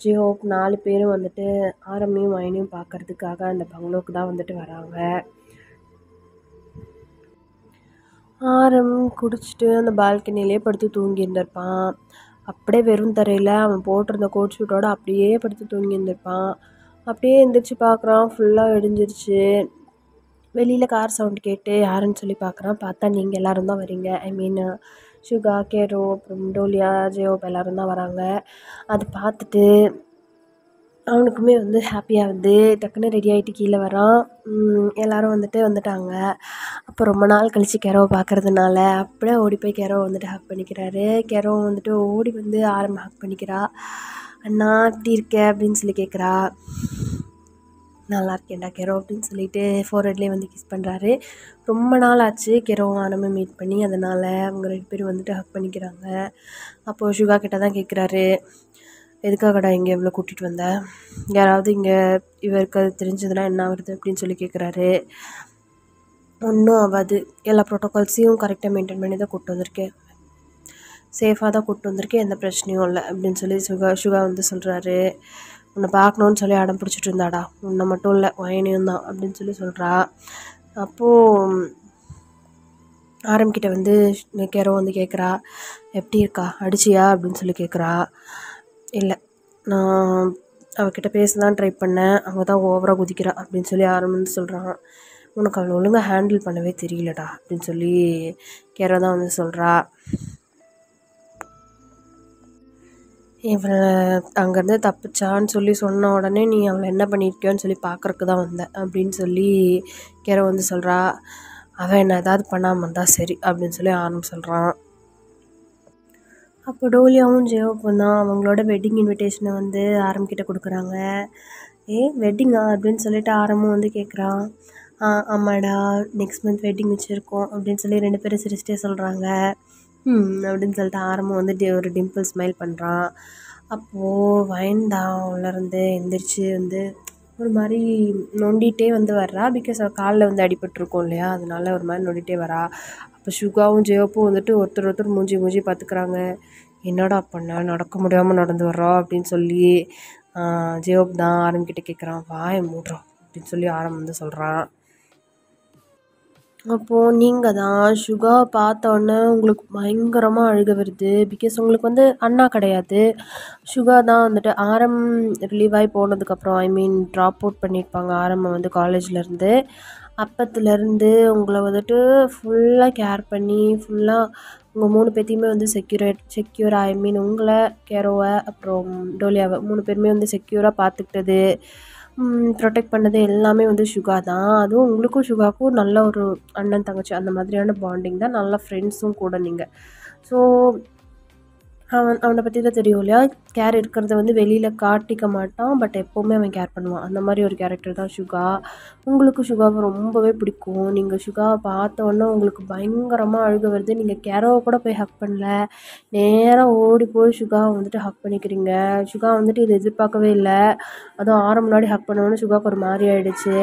ஜியோப் 4 பேரும் வந்துட்டு ஆரம்பியும் மைனையும் பார்க்குறதுக்காக அந்த பங்களோக்கு தான் வந்துட்டு வராங்க. ஆரம் குடிச்சிட்டு அந்த பால்கனிலே படுத்து தூங்கி இருந்திருப்பான். அப்படியே வெறும் தரையில் அவன் போட்டிருந்த கோட் ஷூட்டோடு அப்படியே படுத்து தூங்கி இருந்திருப்பான். அப்படியே எந்திரிச்சு பார்க்குறான், ஃபுல்லாக இடிஞ்சிருச்சு. வெளியில் கார் சவுண்ட் கேட்டு யாருன்னு பார்க்குறான். பார்த்தா நீங்கள் எல்லோரும் தான் வரீங்க. ஐ மீன் சுகா, கேரோ, அப்புறம் டோலியா, ஜெயோப் எல்லோரும் தான் வராங்க. அது பார்த்துட்டு அவனுக்குமே வந்து ஹாப்பியாகுது. டக்குன்னு ரெடி ஆகிட்டு கீழே வரான். எல்லோரும் வந்துட்டாங்க. அப்போ ரொம்ப நாள் கழித்து கெரோவை பார்க்குறதுனால அப்படியே ஓடி போய் கெரோவை வந்துட்டு ஹக் பண்ணிக்கிறாரு. கெரோவை வந்துட்டு ஓடி வந்து ஆரம்ப ஹக் பண்ணிக்கிறா. அண்ணா எப்படி இருக்க அப்படின்னு கேட்குறா. நல்லா இருக்கேன்டா கெரோ அப்படின்னு சொல்லிட்டு ஃபோர்ஹெட்லேயே வந்து கிஸ் பண்ணுறாரு. ரொம்ப நாள் ஆச்சு கெரோவும் ஆனமும் மீட் பண்ணி, அதனால் அவங்க 2 பேரும் வந்துட்டு ஹக் பண்ணிக்கிறாங்க. அப்போது சுகா கிட்ட தான் கேட்குறாரு, எதுக்காகடா இங்கே இவ்வளோ கூட்டிகிட்டு வந்த? யாராவது இங்கே இவருக்கு அது தெரிஞ்சதுன்னா என்ன ஆகுறது அப்படின்னு கேட்குறாரு. ஒன்றும் ஆகாது, எல்லா ப்ரோட்டோகால்ஸையும் கரெக்டாக மெயின்டைன் பண்ணி தான் கூப்பிட்டு வந்திருக்கேன், சேஃபாக தான் கூப்பிட்டு வந்திருக்கேன், எந்த பிரச்சனையும் இல்லை அப்படின்னு சுகா வந்து சொல்கிறாரு. உன்னை பார்க்கணுன்னு அடம் பிடிச்சிட்டு இருந்தாடா, உன்னை மட்டும் இல்லை வயனையும் தான் அப்படின்னு சொல்கிறா. அப்போது ஆரம்பிக்கிட்ட வந்து கெரோ வந்து கேட்குறா, எப்படி இருக்கா, அடிச்சியா அப்படின்னு கேட்குறா. இல்லை, நான் அவகிட்ட பேச தான் ட்ரை பண்ணேன், அவள் தான் ஓவராக குதிக்கிறா அப்படின்னு ஆரம்பின்னு சொல்கிறான். உனக்கு அவளை ஒழுங்காக ஹேண்டில் பண்ணவே தெரியலடா அப்படின்னு கெரோ தான் வந்து சொல்கிறா. இவள அங்கேருந்து தப்பிச்சான்னு சொல்லி சொன்ன உடனே நீ அவளை என்ன பண்ணியிருக்கியோன்னு சொல்லி பார்க்குறக்கு தான் வந்தேன் அப்படின்னு சொல்லி கேரோ வந்து சொல்கிறா. அவன் என்ன ஏதாவது பண்ணாமல் இருந்தால் சரி அப்படின்னு சொல்லி ஆரம்பம் சொல்கிறான். அப்போ டோலியாவும் ஜெயோப்பும் தான் அவங்களோட வெட்டிங் இன்விடேஷனை வந்து ஆரம்பிக்கிட்ட கொடுக்குறாங்க. வெட்டிங்கா அப்படின்னு சொல்லிட்டு ஆரம்பம் வந்து கேட்குறான். ஆமாடா, நெக்ஸ்ட் மந்த் வெட்டிங் வச்சுருக்கோம் அப்படின்னு சொல்லி 2 பேரும் சிரிச்சிட்டே சொல்கிறாங்க. அப்படின்னு சொல்லிட்டு ஆரம்பம் வந்து ஒரு டிம்பிள் ஸ்மைல் பண்ணுறான். அப்போது வயன்தான் உள்ளேருந்து எந்திரிச்சு வந்து ஒரு மாதிரி நொண்டிகிட்டே வந்து வர்றா. பிகாஸ் அவள் காலில் வந்து அடிபட்டிருக்கோம் இல்லையா, அதனால ஒரு மாதிரி நொண்டிகிட்டே வரா. அப்போ சுகாவும் ஜெயோப்பும் வந்துட்டு ஒருத்தர் மூஞ்சி பார்த்துக்கிறாங்க. என்னடா பண்ண, நடக்க முடியாமல் நடந்து வர்றா அப்படின்னு சொல்லி ஜெயோப் தான் ஆரம்பிக்கிட்ட கேட்குறான். வாயை மூடுறோம் அப்படின்னு சொல்லி ஆரம்பம் வந்து சொல்கிறான். அப்போது நீங்கள் தான் சுகா பார்த்தோன்னே உங்களுக்கு பயங்கரமாக அழுக வருது. பிகாஸ் உங்களுக்கு வந்து அண்ணா கிடையாது. சுகா தான் வந்துட்டு ரிலீவ் ஆகி போனதுக்கப்புறம் ட்ராப் அவுட் பண்ணியிருப்பாங்க ஆரம்பம் வந்து காலேஜ்லேருந்து. அப்பத்துலேருந்து உங்களை வந்துட்டு ஃபுல்லாக கேர் பண்ணி ஃபுல்லாக உங்கள் 3 பேர்த்தையுமே வந்து செக்யூர் உங்களை, கேரோவை, அப்புறம் டோலியாவை 3 பேருமே வந்து செக்யூராக பார்த்துக்கிட்டது, ப்ரொடெக்ட் பண்ணது எல்லாமே வந்து சுகா தான். அதுவும் உங்களுக்கும் சுகாவுக்கும் நல்ல ஒரு அண்ணன் தங்கச்சி அந்த மாதிரியான பாண்டிங் தான். நல்ல ஃப்ரெண்ட்ஸும் கூட நீங்கள். ஸோ அவனை பற்றி தான் தெரியும் இல்லையா, கேர் இருக்கிறத வந்து வெளியில் காட்டிக்க மாட்டான். பட் எப்போவுமே அவன் கேர் பண்ணுவான். அந்த மாதிரி ஒரு கேரக்டர் தான் சுகா. உங்களுக்கு சுகாவை ரொம்பவே பிடிக்கும். நீங்கள் சுகாவை பார்த்தோன்னே உங்களுக்கு பயங்கரமாக அழுக வருது. நீங்கள் கேரோவை கூட போய் ஹக் பண்ணல, நேராக ஓடி போய் சுகாவை வந்துட்டு ஹக் பண்ணிக்கிறீங்க. சுகா வந்துட்டு இதை எதிர்பார்க்கவே இல்லை. அதுவும் முன்னாடி ஹக் பண்ணோன்னு சுகாவுக்கு ஒரு மாதிரி ஆகிடுச்சு.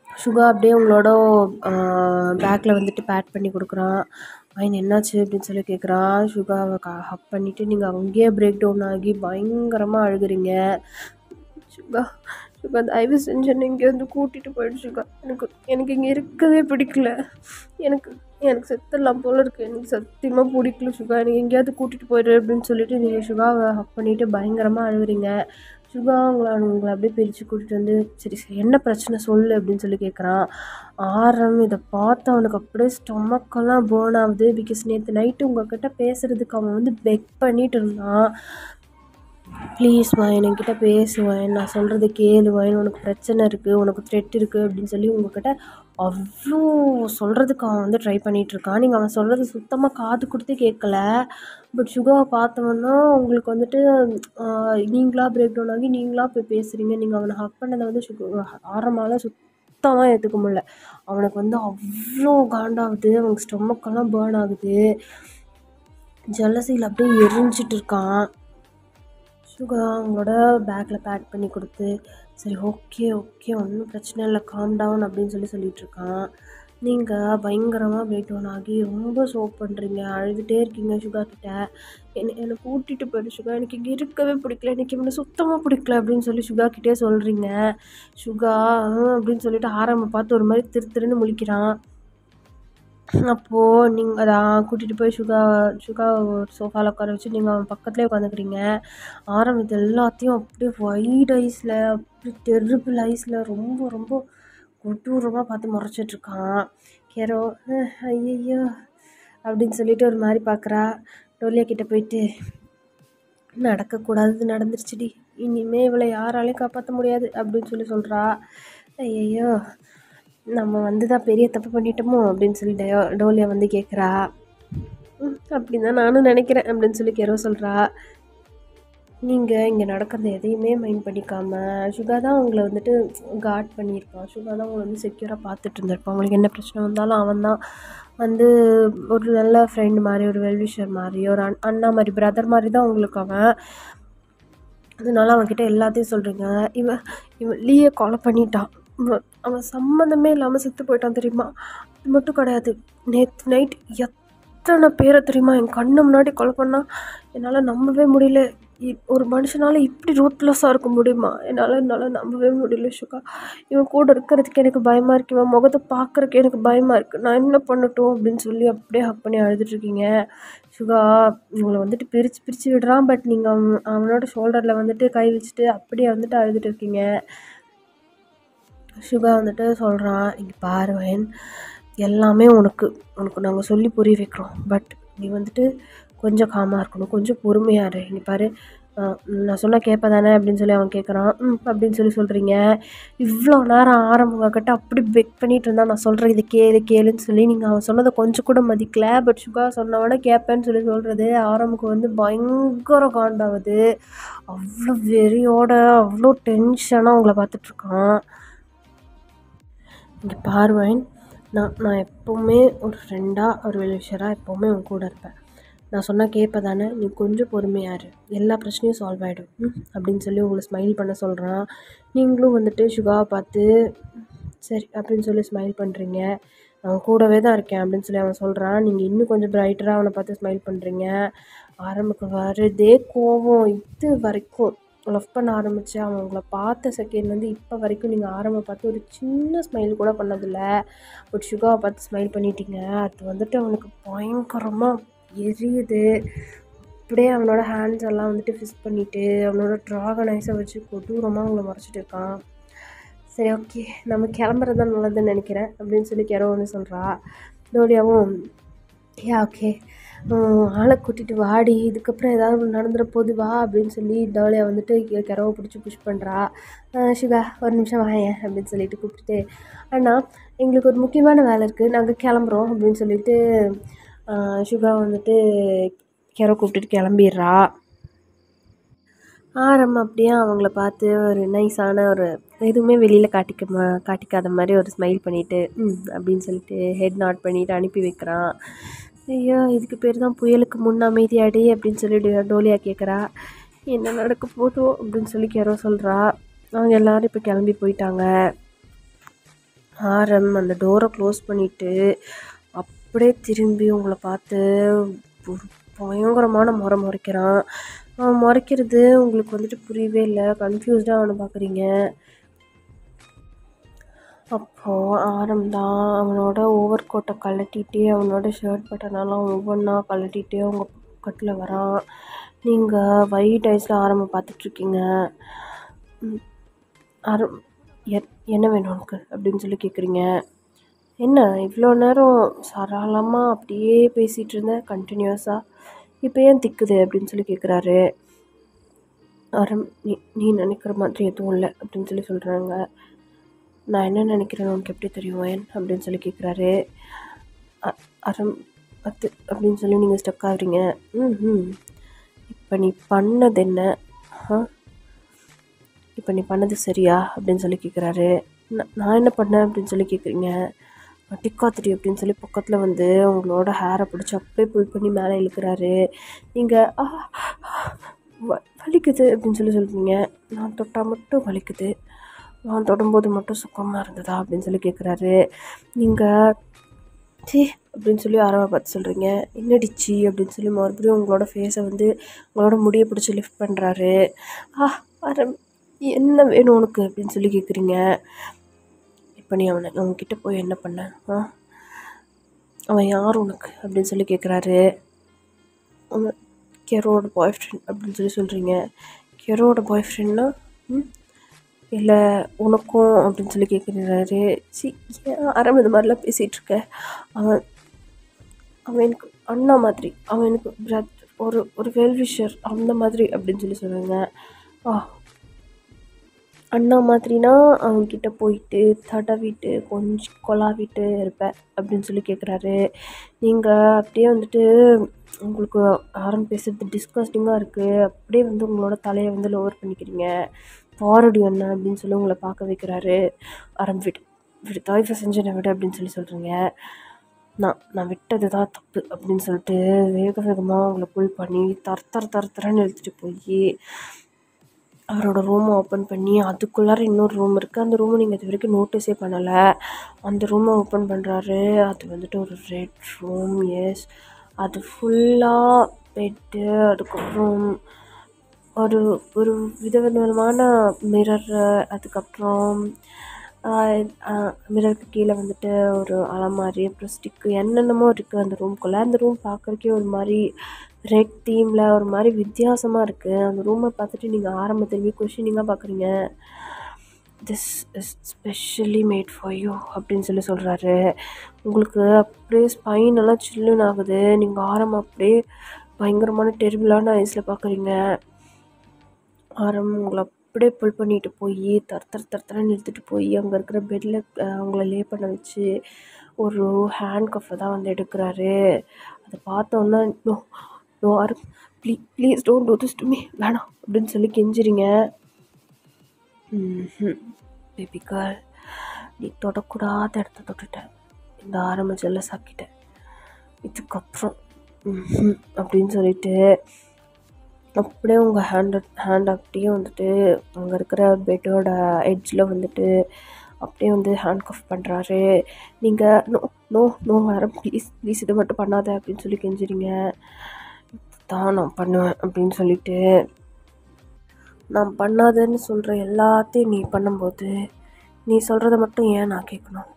சுகா அப்படியே உங்களோட பேக்கில் வந்துட்டு பேட் பண்ணி கொடுக்குறான். என்னாச்சு அப்படின்னு சொல்லி கேட்குறான். சுகாவை ஹக் பண்ணிவிட்டு நீங்கள் அங்கேயே பிரேக் டவுன் ஆகி பயங்கரமாக அழுகுறீங்க. சுகா தயவு செஞ்சு என்னை இங்கே வந்து கூட்டிகிட்டு போயிடு சுகா. எனக்கு இங்கே இருக்கவே பிடிக்கல. எனக்கு செத்துடலாம் போல இருக்குது. எனக்கு சத்தியமாக பிடிக்கல சுகா. எனக்கு எங்கேயாவது கூட்டிகிட்டு போயிடு அப்படின்னு சொல்லிட்டு நீங்கள் சுகாவை ஹக் பண்ணிவிட்டு பயங்கரமாக அழுகுறீங்க. சுகா உங்களை அப்படியே பிரித்து கூட்டிகிட்டு வந்து சரி என்ன பிரச்சனை சொல்லு அப்படின்னு சொல்லி கேட்குறான். இதை பார்த்து அவனுக்கு அப்படியே ஸ்டொமக்கெல்லாம் பேர்ன் ஆகுது. பிகாஸ் நேற்று நைட்டு உங்கள்கிட்ட பேசுகிறதுக்கு அவன் வந்து பெக் பண்ணிட்டு இருந்தான். ப்ளீஸ் என்கிட்ட பேசுவேன், நான் சொல்கிறது கேளுவேன், உனக்கு பிரச்சனை இருக்குது, உனக்கு த்ரெட் இருக்குது அப்படின்னு சொல்லி உங்கள்கிட்ட அவ்வளோ சொல்கிறதுக்கு அவன் வந்து ட்ரை பண்ணிகிட்ருக்கான். நீங்கள் அவன் சொல்கிறது சுத்தமாக காது கொடுத்து கேட்கல. பட் சுகாவை பார்த்தோன்னா உங்களுக்கு வந்துட்டு நீங்களாக பிரேக் டவுன் ஆகி நீங்களாக போய் பேசுகிறீங்க. நீங்கள் அவனை ஹக் பண்ணதை வந்து ஆரம்பமால சுத்தமாக ஏற்றுக்க முடியல. அவனுக்கு வந்து அவ்வளோ காண்டாகுது. அவனுக்கு ஸ்டொமக்கெல்லாம் பேர்ன் ஆகுது. ஜலசியில் அப்படியே எரிஞ்சிட்டு இருக்கான். சுகா அவங்களோட பேக்கில் பேக் பண்ணி கொடுத்து சரி ஓகே ஒன்றும் பிரச்சனை இல்லை, காம் டவுன் அப்படின்னு சொல்லிகிட்ருக்கான். நீங்கள் பயங்கரமாக பிரேக் டவுன் ஆகி ரொம்ப சோப் பண்ணுறீங்க, அழுதுகிட்டே இருக்கீங்க சுகா கிட்ட. என்னை கூட்டிகிட்டு போயிடு சுகா, எனக்கு இங்கே இருக்கவே பிடிக்கல, எனக்கு இவனை சுத்தமாக பிடிக்கல அப்படின்னு சொல்லி சுகா கிட்டே சொல்கிறீங்க. சுகா அப்படின்னு சொல்லிட்டு ஆரம்பம் பார்த்து ஒரு மாதிரி திருன்னு முழிக்கிறான். அப்போது நீங்கள் அதான் கூட்டிகிட்டு போய் சுகா ஒரு சோஃபாவில் உட்கார வச்சு நீங்கள் அவன் பக்கத்துலேயே உட்காந்துக்கிறீங்க. இது எல்லாத்தையும் அப்படியே ஒயிட் ஐஸில் அப்படி டெரிபிள் ஐஸில் ரொம்ப ரொம்ப கொடூரமாக பார்த்து முறைச்சிட்ருக்கான். கேரோ ஐயையோ அப்படின்னு சொல்லிட்டு ஒரு மாதிரி பார்க்குறா. டோலியா கிட்டே போயிட்டு நடக்கக்கூடாதது நடந்துருச்சுடி, இனிமேல் இவளை யாராலையும் காப்பாற்ற முடியாது அப்படின்னு சொல்கிறா. ஐயையோ நம்ம வந்து தான் பெரிய தப்பு பண்ணிட்டோமோ அப்படின்னு சொல்லி டோலியா வந்து கேட்குறா. அப்படி தான் நானும் நினைக்கிறேன் அப்படின்னு சொல்லி கேரோ சொல்கிறா. நீங்கள் இங்கே நடக்கிறது எதையுமே மைண்ட் பண்ணிக்காமல் சுகா தான் உங்களை வந்துட்டு கார்ட் பண்ணியிருப்பான். சுகா தான் உங்களை வந்து செக்யூராக பார்த்துட்டு இருந்திருப்பான். உங்களுக்கு என்ன பிரச்சனை வந்தாலும் அவன் தான் வந்து ஒரு நல்ல ஃப்ரெண்ட் மாதிரி, ஒரு வெல்விஷர் மாதிரி, ஒரு அண்ணா மாதிரி, பிரதர் மாதிரி தான் உங்களுக்கு அவன். அதனால அவன்கிட்ட எல்லாத்தையும் சொல்கிறீங்க. இவன் லீயை கொலை பண்ணிட்டான். அவன் சம்மந்தமே இல்லாமல் செத்து போயிட்டான் தெரியுமா. அது மட்டும் கிடையாது, நேற்று நைட் எத்தனை பேரை தெரியுமா என் கண்ணு முன்னாடி கொலை பண்ணால். என்னால் நம்பவே முடியல. ஒரு மனுஷனால் இப்படி ரூத்லெஸ்ஸாக இருக்க முடியுமா? என்னால் நம்பவே முடியல சுகா. இவன் கூட இருக்கிறதுக்கு எனக்கு பயமாக இருக்குது, இவன் முகத்தை பார்க்குறக்கு எனக்கு பயமாக இருக்குது. நான் என்ன பண்ணட்டும் அப்படின்னு சொல்லி அப்படியே ஹக் பண்ணி அழுதுட்ருக்கீங்க. சுகா இவங்களை வந்துட்டு பிரித்து விடுறான். பட் நீங்கள் அவனோட ஷோல்டரில் வந்துட்டு கை வச்சுட்டு அப்படியே வந்துட்டு அழுதுட்டு இருக்கீங்க. சுகா வந்துட்டு சொல்கிறான், இங்கே பாருவேன், எல்லாமே உனக்கு நாங்கள் சொல்லி புரிய வைக்கிறோம். பட் நீ வந்துட்டு கொஞ்சம் காமாக இருக்கணும், கொஞ்சம் பொறுமையாக இரு. இங்கே பாரு, நான் சொன்னால் கேட்ப தானே அப்படின்னு சொல்லி அவன் கேட்குறான். அப்படின்னு சொல்கிறீங்க. இவ்வளோ நேரம் ஆரம்பக்கிட்ட அப்படி பெக் பண்ணிகிட்டு இருந்தான், நான் சொல்கிறேன் இது கேளு கேளுன்னு சொல்லி. நீங்கள் அவன் சொன்னதை கொஞ்சம் கூட மதிக்கல. பட் சுகா சொன்னவொடனே கேட்பேன்னு சொல்லி சொல்கிறது. ஆரம்புக்கு வந்து பயங்கர காண்டாகுது. அவ்வளோ வெறியோட அவ்வளோ டென்ஷனாக உங்களை பார்த்துட்ருக்கான். இங்கே பார்வைன், நான் எப்போவுமே ஒரு ஃப்ரெண்டாக ஒரு வெல்விஷராக எப்போவுமே உன் கூட இருப்பேன். நான் சொன்னால் கேட்ப தானே, நீ கொஞ்சம் பொறுமையாக இரு, எல்லா பிரச்சனையும் சால்வ் ஆகிடும் அப்படின்னு சொல்லி உங்களை ஸ்மைல் பண்ண சொல்கிறான். நீங்களும் வந்துட்டு சுகாவை பார்த்து சரி அப்படின்னு சொல்லி ஸ்மைல் பண்ணுறீங்க. அவன் கூடவே தான் இருக்கேன் அப்படின்னு சொல்லி அவன் சொல்கிறான். நீங்கள் இன்னும் கொஞ்சம் பிரைட்டராக அவனை பார்த்து ஸ்மைல் பண்ணுறீங்க. ஆரம்புக்கு வருதே கோவம். இது வரைக்கும் லவ் பண்ண ஆரம்பித்து அவன் உங்களை பார்த்த செகண்ட்லேருந்து இப்போ வரைக்கும் நீங்கள் ஆரம்பம் பார்த்து ஒரு சின்ன ஸ்மைல் கூட பண்ணதில்லை. பட் சுகாவை பார்த்து ஸ்மைல் பண்ணிட்டீங்க. அது வந்துட்டு அவனுக்கு பயங்கரமாக எரியுது. அப்படியே அவனோட ஹேண்ட்ஸ் எல்லாம் வந்துட்டு ஃபிஸ் பண்ணிவிட்டு அவனோட ட்ராகன் ஐஸை வச்சு கொடூரமாக அவங்கள மறைச்சிட்டு இருக்கான். சரி ஓகே, நம்ம கிளம்புறது தான் நல்லதுன்னு நினைக்கிறேன் அப்படின்னு சொல்லி கெரோ ஒன்று சொல்கிறா. டோலியாவும் ஓகே ஆளை கூட்டிகிட்டு வாடி, இதுக்கப்புறம் ஏதாவது நடந்துட போது வா அப்படின்னு சொல்லி டோலியா வந்துட்டு கெரோவை பிடிச்சி புஷ் பண்ணுறா. சுகா ஒரு நிமிஷம் வாயேன் அப்படின்னு சொல்லிட்டு கூப்பிட்டுட்டு, அண்ணா எங்களுக்கு ஒரு முக்கியமான வேலை இருக்குது, நாங்கள் கிளம்புறோம் அப்படின்னு சொல்லிட்டு சுகா வந்துட்டு கெரோ கூப்பிட்டுட்டு கிளம்பிடுறா. அப்படியே அவங்கள பார்த்து ஒரு நைஸான ஒரு எதுவுமே வெளியில் காட்டிக்காத மாதிரி ஒரு ஸ்மைல் பண்ணிவிட்டு அப்படின்னு சொல்லிட்டு ஹெட் நாட் பண்ணிவிட்டு அனுப்பி வைக்கிறான். ஐயோ இதுக்கு பேர் தான் புயலுக்கு முன் அமைதியாடி அப்படின்னு சொல்லிட்டு டோலியா கேட்குறா. என்ன நடக்க போதும் அப்படின்னு சொல்லி கெரோ சொல்கிறா. அவங்க எல்லோரும் இப்போ கிளம்பி போயிட்டாங்க. அந்த டோரை க்ளோஸ் பண்ணிவிட்டு அப்படியே திரும்பி உங்களை பார்த்து ஒரு பயங்கரமான முறைக்கிறான். அவன் முறைக்கிறது உங்களுக்கு வந்துட்டு புரியவே இல்லை, கன்ஃபியூஸ்டாக அவனை பார்க்குறீங்க. அப்போது ஆரம்தான் அவனோட ஓவர் கோட்டை கழட்டிகிட்டே அவனோட ஷர்ட் பட்டனெல்லாம் ஒவ்வொன்றா கழட்டிகிட்டே அவங்க பக்கத்தில் வரான். நீங்கள் ஒயிட் ஐஸில் ஆரம்பம் பார்த்துட்ருக்கீங்க. என்ன வேணும் உனக்கு அப்படின்னு சொல்லி கேட்குறீங்க. என்ன இவ்வளோ நேரம் சரளமாக அப்படியே பேசிகிட்டு இருந்தேன் கண்டினியூஸாக, இப்போ ஏன் திக்குது அப்படின்னு சொல்லி கேட்குறாரு. நீ நினைக்கிற மாதிரி எதுவும் இல்லை அப்படின்னு சொல்லி சொல்கிறாங்க. நான் என்ன நினைக்கிறேன்னு உனக்கு எப்படி தெரியும் ஏன் அப்படின்னு சொல்லி கேட்குறாரு. அது அப்படின்னு சொல்லி நீங்கள் ஸ்டக் ஆகுறீங்க. இப்போ நீ பண்ணது என்ன? இப்போ நீ பண்ணது சரியா அப்படின்னு சொல்லி கேட்குறாரு. நான் என்ன பண்ணேன் அப்படின்னு சொல்லி கேட்குறீங்க. டிக்காத்திரி அப்படின்னு சொல்லி பக்கத்தில் வந்து உங்களோட ஹேரை பிடிச்சி அப்படியே புல் பண்ணி மேலே இழுக்கிறாரு. நீங்கள் வலிக்குது அப்படின்னு சொல்லி சொல்கிறீங்க. நான் தொட்டால் மட்டும் வலிக்குது, நான் தொடும்போது மட்டும் சுகமாக இருந்ததா அப்படின்னு சொல்லி கேட்குறாரு. நீங்கள் சி அப்படின்னு சொல்லி ஆரம்ப பார்த்து சொல்கிறீங்க. என்னடிச்சி அப்படின்னு சொல்லி மறுபடியும் உங்களோட ஃபேஸை வந்து உங்களோட முடியை பிடிச்சி லிஃப்ட் பண்ணுறாரு. என்ன வேணும் உனக்கு அப்படின்னு சொல்லி கேட்குறீங்க. இப்போ நீ அவன்கிட்ட போய் என்ன பண்ண? அவன் யார் உனக்கு அப்படின்னு சொல்லி கேட்குறாரு. அவன் கெரோட பாய் ஃப்ரெண்ட் அப்படின்னு சொல்லி சொல்கிறீங்க. கெரோட பாய் ஃப்ரெண்ட்னா இல்லை உனக்கும் அப்படின்னு சொல்லி கேட்குறாரு. ஏன் இது மாதிரிலாம் பேசிகிட்ருக்க? அவன் எனக்கு அண்ணா மாதிரி, அவன் எனக்கு ஒரு வெல்விஷர் அந்த மாதிரி அப்படின்னு சொல்லி சொல்லுங்க. அண்ணா மாதிரினா அவன்கிட்ட போயிட்டு தடவிட்டு கொஞ்சம் கொலாவிட்டு இருப்பேன் அப்படின்னு சொல்லி கேட்குறாரு. நீங்கள் அப்படியே வந்துட்டு உங்களுக்கு பேசுகிறது டிஸ்கஸ்டிங்காக இருக்குது. அப்படியே வந்து உங்களோட தலையை வந்து லோவர் பண்ணிக்கிறீங்க. பாரடி என்ன அப்படின்னு சொல்லி உங்களை பார்க்க வைக்கிறாரு. விடு தாய்ஃபை செஞ்சனை விடு அப்படின்னு சொல்லி சொல்கிறீங்க. நான் விட்டது தான் தப்பு அப்படின்னு சொல்லிட்டு வேகமாக உங்களை புல் பண்ணி தரன்னு இழுத்துட்டு போய் அவரோட ரூமை ஓப்பன் பண்ணி அதுக்குள்ளார இன்னொரு ரூம் இருக்குது. அந்த ரூமை நீங்கள் இது வரைக்கும் நோட்டீஸே பண்ணலை. அந்த ரூமை ஓப்பன் பண்ணுறாரு. அது வந்துட்டு ஒரு ரெட் ரூம். எஸ், அது ஃபுல்லாக பெட்டு, அதுக்கப்புறம் ஒரு ஒரு விதவிதமான மிரர், அதுக்கப்புறம் மிரருக்கு கீழே வந்துட்டு ஒரு அலமாரி, அப்புறம் ஸ்டிக்கு, என்னென்னமோ இருக்குது அந்த ரூம்குள்ளே. அந்த ரூம் பார்க்குறக்கே ஒரு மாதிரி ரெட் தீமில் ஒரு மாதிரி வித்தியாசமாக இருக்குது. அந்த ரூமை பார்த்துட்டு நீங்கள் ஆரம்பத்திலேயே கொஷினிங்காக பார்க்குறீங்க. This is specially made for you அப்படின்னு சொல்லி சொல்கிறாரு. உங்களுக்கு அப்படியே ஸ்பைனெல்லாம் சில்லுன்னு ஆகுது. நீங்கள் அப்படியே பயங்கரமான டெரிபிளான ஐஸில் பார்க்குறீங்க. ஆரம் உங்களை அப்படியே புல் பண்ணிட்டு போய் தரன்னு எடுத்துகிட்டு போய் அங்கே இருக்கிற பெட்டில் அவங்கள லே பண்ண வச்சு ஒரு ஹேண்ட் கஃப்பை தான் வந்து எடுக்கிறாரு. அதை பார்த்தோன்னா நோ நோ ஆரம் please don't do this to me, வேணாம் அப்படின்னு சொல்லி கெஞ்சிரிங்க. பேபி கேர்ள், நீ தொடக்கூடாத இடத்த தொட்டுட்டேன், இந்த ஆரம்ப ஜெல்லஸ் ஆக்கிட்டேன், இதுக்கப்புறம் அப்படின்னு சொல்லிட்டு அப்படியே உங்கள் ஹேண்ட் அப்படியே வந்துட்டு அங்கே இருக்கிற பெட்டோட எட்ஜில் வந்துட்டு அப்படியே வந்து ஹேண்ட் கஃப் பண்ணுறாரு. நீங்கள் நோ நோ நோ ஆரம் ப்ளீஸ் இதை மட்டும் பண்ணாத அப்படின்னு சொல்லி கெஞ்சிரிங்க. தான் நான் பண்ணுவேன் அப்படின்னு சொல்லிட்டு, நான் பண்ணாதேன்னு சொல்கிற எல்லாத்தையும் நீ பண்ணும்போது நீ சொல்கிறத மட்டும் ஏன் நான் கேட்கணும்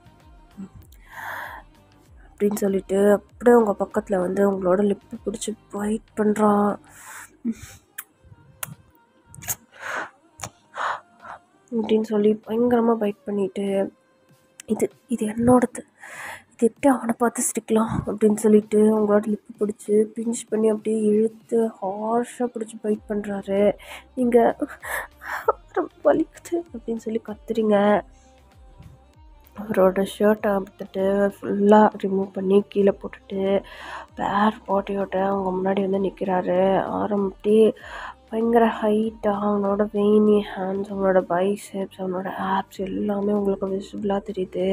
அப்படின்னு சொல்லிட்டு அப்படியே உங்கள் பக்கத்தில் வந்து உங்களோட லிப்பு பிடிச்சி பைட் பண்ணுறான். அப்படின்னு சொல்லி பயங்கரமாக பைட் பண்ணிவிட்டு, இது என்னோடது, இது எப்படி அவனை பார்த்து சிரிக்கலாம் அப்படின்னு சொல்லிட்டு உங்களோட லிப்பு பிடிச்சி பிஞ்ச் பண்ணி அப்படியே இழுத்து ஹார்ஷாக பிடிச்சி பைட் பண்ணுறாரு. நீங்கள் வலிக்குது அப்படின்னு சொல்லி கத்துறீங்க. அவரோட ஷர்ட்டை வந்துட்டு ஃபுல்லாக ரிமூவ் பண்ணி கீழே போட்டுட்டு பேர் பாட்டியோட அவங்க முன்னாடி வந்து நிற்கிறாரு. ஆரம்பிட்டு பயங்கர ஹைட்டாக அவனோட வெயினி ஹேண்ட்ஸ், அவனோட பைசெப்ஸ், அவனோட ஆப்ஸ் எல்லாமே உங்களுக்கு விசிபிளாக தெரியுது.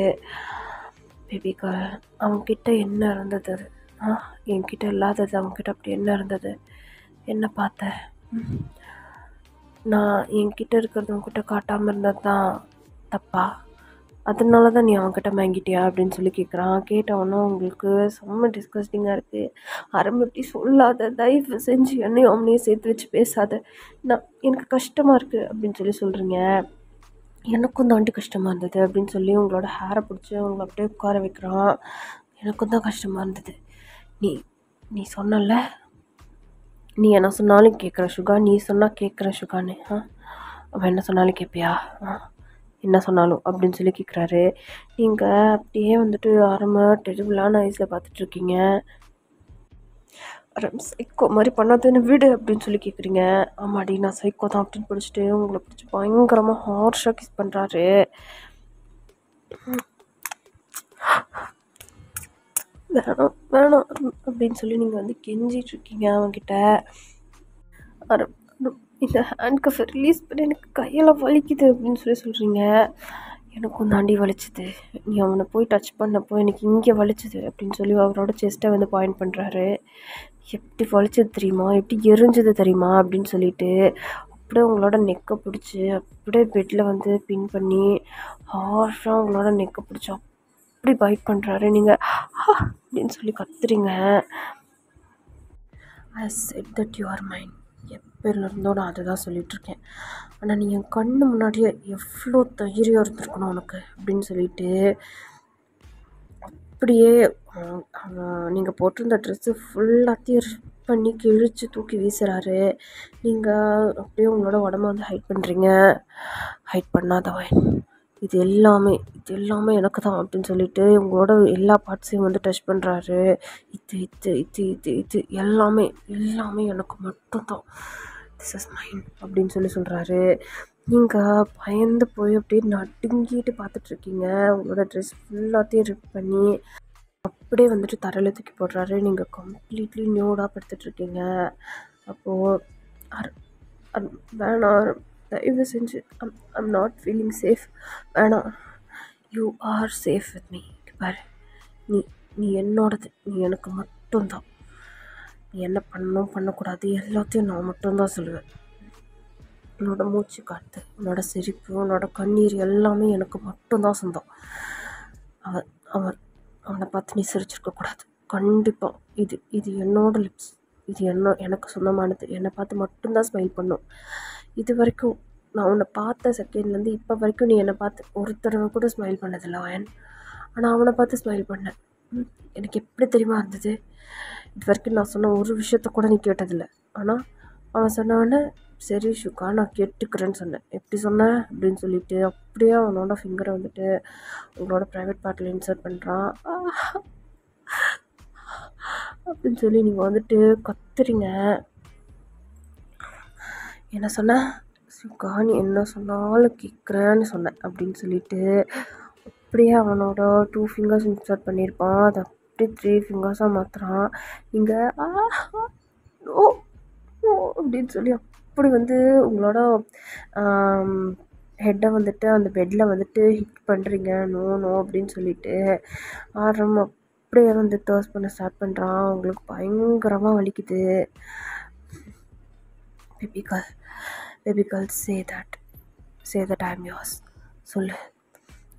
பேபி கேர்ள், அவன்கிட்ட என்ன இருந்தது? என்கிட்ட இல்லாதது அவன்கிட்ட அப்படி என்ன இருந்தது? என்ன பார்த்த? நான் என்கிட்ட இருக்கிறது உன்கிட்ட காட்டாமல் இருந்தது தான் தப்பா? அதனால தான் நீ அவன்கிட்ட வாங்கிட்டியா அப்படின்னு சொல்லி கேட்குறான். கேட்டவனும் உங்களுக்கு செம்ம டிஸ்கஸ்டிங்காக இருக்குது. ஆரம்பி எப்படி சொல்லாத, தயவு செஞ்சு என்னையும் அவனையும் சேர்த்து வச்சு பேசாத, எனக்கு கஷ்டமாக இருக்குது அப்படின்னு சொல்லி சொல்கிறீங்க. எனக்கும் தாண்டி கஷ்டமாக இருந்தது அப்படின்னு சொல்லி உங்களோட ஹேரை பிடிச்சி உங்களை அப்படியே உட்கார வைக்கிறான். எனக்கும் தான் கஷ்டமாக இருந்தது. நீ சொன்னல, நீ என்ன சொன்னாலும் கேட்குற சுகா, நீ சொன்னால் கேட்குற சுகான்னு. அவன் என்ன சொன்னாலும் கேட்பியா? என்ன சொன்னாலும் அப்படின்னு சொல்லி கேட்குறாரு. நீங்கள் அப்படியே வந்துட்டு ஆரம்ப டெரிபிளான ஐஸில் பார்த்துட்ருக்கீங்க. சைக்கோ மாதிரி பண்ணாதுன்னு வீடு அப்படின்னு சொல்லி கேட்குறீங்க. ஆமாடி நான் சைக்கோ தான் அப்படின்னு பிடிச்சிட்டு உங்களை பிடிச்சி பயங்கரமாக ஹார்ஷாக கிஸ் பண்ணுறாரு. வேணாம் அப்படின்னு சொல்லி நீங்கள் வந்து கெஞ்சிட்ருக்கீங்க அவன்கிட்ட. இந்த ஹேண்ட் கஃபை ரிலீஸ் பண்ணி எனக்கு கையெல்லாம் வலிக்குது அப்படின்னு சொல்லி சொல்கிறீங்க. எனக்கும் தாண்டி வலிச்சுது, நீ அவனை போய் டச் பண்ணப்போ எனக்கு இங்கே வலிச்சுது அப்படின்னு சொல்லி அவரோட செஸ்ட்டை வந்து பாயிண்ட் பண்ணுறாரு. எப்படி வலிச்சது தெரியுமா, எப்படி எரிஞ்சது தெரியுமா அப்படின்னு சொல்லிட்டு அப்படியே உங்களோட நெக்கை பிடிச்சி அப்படியே பெட்டில் வந்து பின் பண்ணி ஹார்ஷாக உங்களோட நெக்கை பிடிச்சி அப்படி பைட் பண்ணுறாரு. நீங்கள் அப்படின்னு சொல்லி கத்துறீங்க. I said that you are mine, எப்போலேருந்தோ நான் அதை தான் சொல்லிகிட்ருக்கேன். ஆனால் நீ என் கண்ணு முன்னாடியே எவ்வளோ தைரியம் இருந்திருக்கணும் உனக்கு அப்படின்னு சொல்லிட்டு அப்படியே நீங்கள் போட்டிருந்த ட்ரெஸ்ஸு ஃபுல்லாத்தையும் ரிப் பண்ணி கிழித்து தூக்கி வீசுகிறாரு. நீங்கள் அப்படியே உங்களோட உடம்ப வந்து ஹைட் பண்ணுறீங்க. ஹைட் பண்ணாதவன், இது எல்லாமே எனக்கு தான் அப்படின்னு சொல்லிட்டு உங்களோட எல்லா பார்ட்ஸையும் வந்து டச் பண்ணுறாரு. இது எல்லாமே எனக்கு மட்டும்தான், திஸ் இஸ் மைன் அப்படின்னு சொல்கிறாரு. நீங்கள் பயந்து போய் அப்படியே நடுங்கிட்டு பார்த்துட்ருக்கீங்க. உங்களோட ட்ரெஸ் ஃபுல்லாத்தையும் ரிப் பண்ணி அப்படியே வந்துட்டு தரையில் தூக்கி போடுறாரு. நீங்கள் கம்ப்ளீட்லி நியூடாக படுத்துட்ருக்கீங்க. அப்போது வேணாம், தயவு செஞ்சு ஐம் நாட் ஃபீலிங் சேஃப், வேணாம், you are safe with me. பாரு, நீ என்னோடது, நீ எனக்கு மட்டும்தான். நீ என்ன பண்ணணும் பண்ணக்கூடாது எல்லாத்தையும் நான் மட்டும்தான் சொல்லுவேன். உன்னோட மூச்சு காற்று, உன்னோட சிரிப்பு, உன்னோட கண்ணீர் எல்லாமே எனக்கு மட்டும்தான் சொந்தம். அவனை பார்த்து நீ சிரிச்சிருக்கக்கூடாது கண்டிப்பாக. இது என்னோட லிப்ஸ், இது எனக்கு சொந்தமானது. என்னை பார்த்து மட்டும்தான் ஸ்மைல் பண்ணும். இது வரைக்கும் நான் உன்னை பார்த்த செகண்ட்லேருந்து இப்போ வரைக்கும் நீ என்னை பார்த்து ஒரு தடவை கூட ஸ்மைல் பண்ணதில்லை அவன். ஆனால் அவனை பார்த்து ஸ்மைல் பண்ணேன். எனக்கு எப்படி தெரியுமா இருந்தது? இது வரைக்கும் நான் சொன்ன ஒரு விஷயத்த கூட நீ கேட்டதில்லை. ஆனால் அவன் சொன்னவொடனே சரி ஷுக்கா நான் கேட்டுக்கிறேன்னு சொன்னேன். எப்படி சொன்னேன் அப்படின்னு சொல்லிட்டு அப்படியே அவனோட ஃபிங்கரை வந்துட்டு உங்களோட ப்ரைவேட் பார்ட்டில் இன்சர்ட் பண்ணுறான். அப்படின்னு சொல்லி நீங்கள் வந்துட்டு கத்துறீங்க. என்ன சொன்ன? சிக்கா நீ என்ன சொன்னாலும் கேட்குறேன்னு சொன்னேன் அப்படின்னு சொல்லிட்டு அப்படியே அவனோட 2 ஃபிங்கர்ஸ் இன்சர்ட் பண்ணியிருப்பான். அதை அப்படியே 3 ஃபிங்கர்ஸாக மாற்றுறான். இங்கே ஓ ஓ அப்படின்னு சொல்லி அப்படி வந்து உங்களோட ஹெட்டை வந்துட்டு அந்த பெட்டில் வந்துட்டு ஹிட் பண்ணுறீங்க. நோ நோ அப்படின்னு சொல்லிட்டு ஆரம் அப்படியே வந்து தர்ஸ் பண்ண ஸ்டார்ட் பண்ணுறான். உங்களுக்கு பயங்கரமாக வலிக்குது. Baby girl say that I am yours சொல்லு.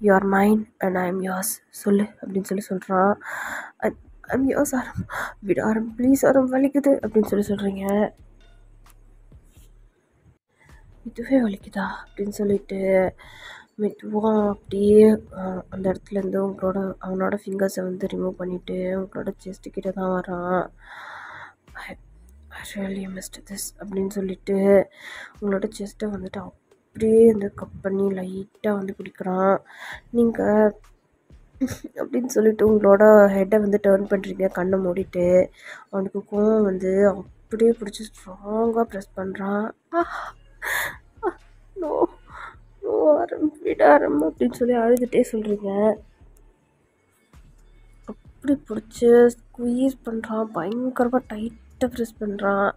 You are mine and I am yours சொல்லு அப்படின்னு சொல்லி சொல்கிறான். ஐம் யோர்ஸ் ஆரம் விட ஆரம் ப்ளீஸ் ஆரம் வலிக்குது அப்படின்னு சொல்லி சொல்கிறீங்க. இதுவே வலிக்குதா அப்படின்னு சொல்லிட்டு மெதுவாக அப்படியே அந்த இடத்துலேருந்து அவனோட ஃபிங்கர்ஸை வந்து ரிமூவ் பண்ணிவிட்டு உங்களோட செஸ்ட்டு கிட்ட தான் வரான். ஐ ரியலி மிஸ்ட் திஸ் அப்படின்னு சொல்லிட்டு உங்களோட செஸ்ட்டை வந்துட்டு அப்படியே வந்து கப் பண்ணி லைட்டாக வந்து பிடிக்கிறான். நீங்கள் அப்படின்னு சொல்லிட்டு உங்களோட ஹெட்டை வந்து டேர்ன் பண்ணுறீங்க கண்ணை மூடிட்டு. அவனுக்கு கோவம் வந்து அப்படியே பிடிச்சி ஸ்ட்ராங்காக ப்ரெஸ் பண்ணுறான். நோ நோ ஆரம் விட ஆரம் அப்படின்னு சொல்லி அழுதுகிட்டே சொல்கிறீங்க. அப்படி பிடிச்சி ஸ்குவீஸ் பண்ணுறான். பயங்கரமாக டைட்டாக ப்ரெஸ் பண்ணுறான்.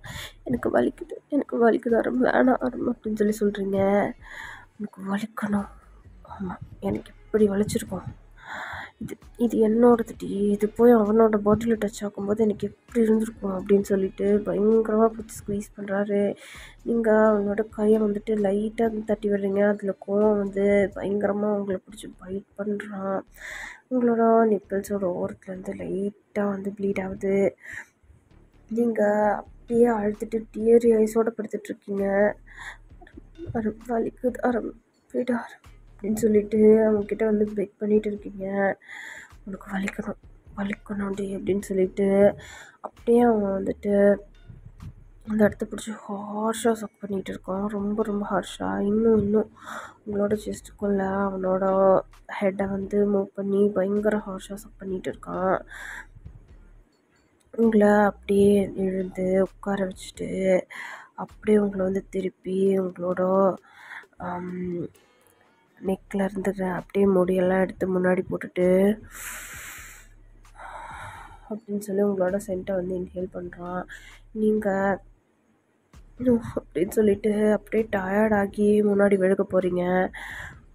எனக்கு வலிக்குது ஆரம் வேணாம் ஆரம் அப்படின்னு சொல்லி சொல்கிறீங்க. எனக்கு வலிக்கணும். ஆமாம், எனக்கு எப்படி வலிச்சிருக்கோம். இது என்னோடது டி. இது போய் அவனோட பாட்டிலில் டச் ஆகும்போது எனக்கு எப்படி இருந்திருக்கும் அப்படின்னு சொல்லிட்டு பயங்கரமாக பிடிச்சி ஸ்குவீஸ் பண்ணுறாரு. நீங்கள் அவனோட கையை வந்துட்டு லைட்டாக தட்டி விடுறீங்க. அதில் கோவம் வந்து பயங்கரமாக உங்களை பிடிச்சி பைட் பண்ணுறான். உங்களோட நிப்பிள்ஸோட ஓரத்துலேருந்து லைட்டாக வந்து ப்ளீட் ஆகுது. நீங்கள் அப்படியே அழுதுட்டு டியரி ஐஸோடு படுத்துட்ருக்கீங்க. வலிக்குது ஆரம் விட ஆரம் அப்படின்னு சொல்லிட்டு அவங்கக்கிட்ட வந்து பெக் பண்ணிகிட்டு இருக்கீங்க. உனக்கு வலிக்கணும்டி அப்படின்னு சொல்லிட்டு அப்படியே அவன் வந்துட்டு அந்த இடத்த பிடிச்சி ஹார்ஷாக சக் பண்ணிகிட்டு இருக்கான். ரொம்ப ரொம்ப ஹார்ஷாக இன்னும் உங்களோட செஸ்ட்டுக்குள்ளே அவனோட ஹெட்டை வந்து மூவ் பண்ணி பயங்கர ஹார்ஷாக சக் பண்ணிகிட்டு இருக்கான். உங்களை அப்படியே எழுந்து உட்கார வச்சுட்டு அப்படியே உங்களை வந்து திருப்பி உங்களோட நெக்கில் இருந்து அப்படியே முடியெல்லாம் எடுத்து முன்னாடி போட்டுட்டு அப்படின்னு சொல்லி உங்களோட சென்ட்டை வந்து இன்ஹேல் பண்ணுறான். நீங்கள் அப்படின்னு சொல்லிட்டு அப்படியே டயர்டாகி முன்னாடி விழுக போகிறீங்க.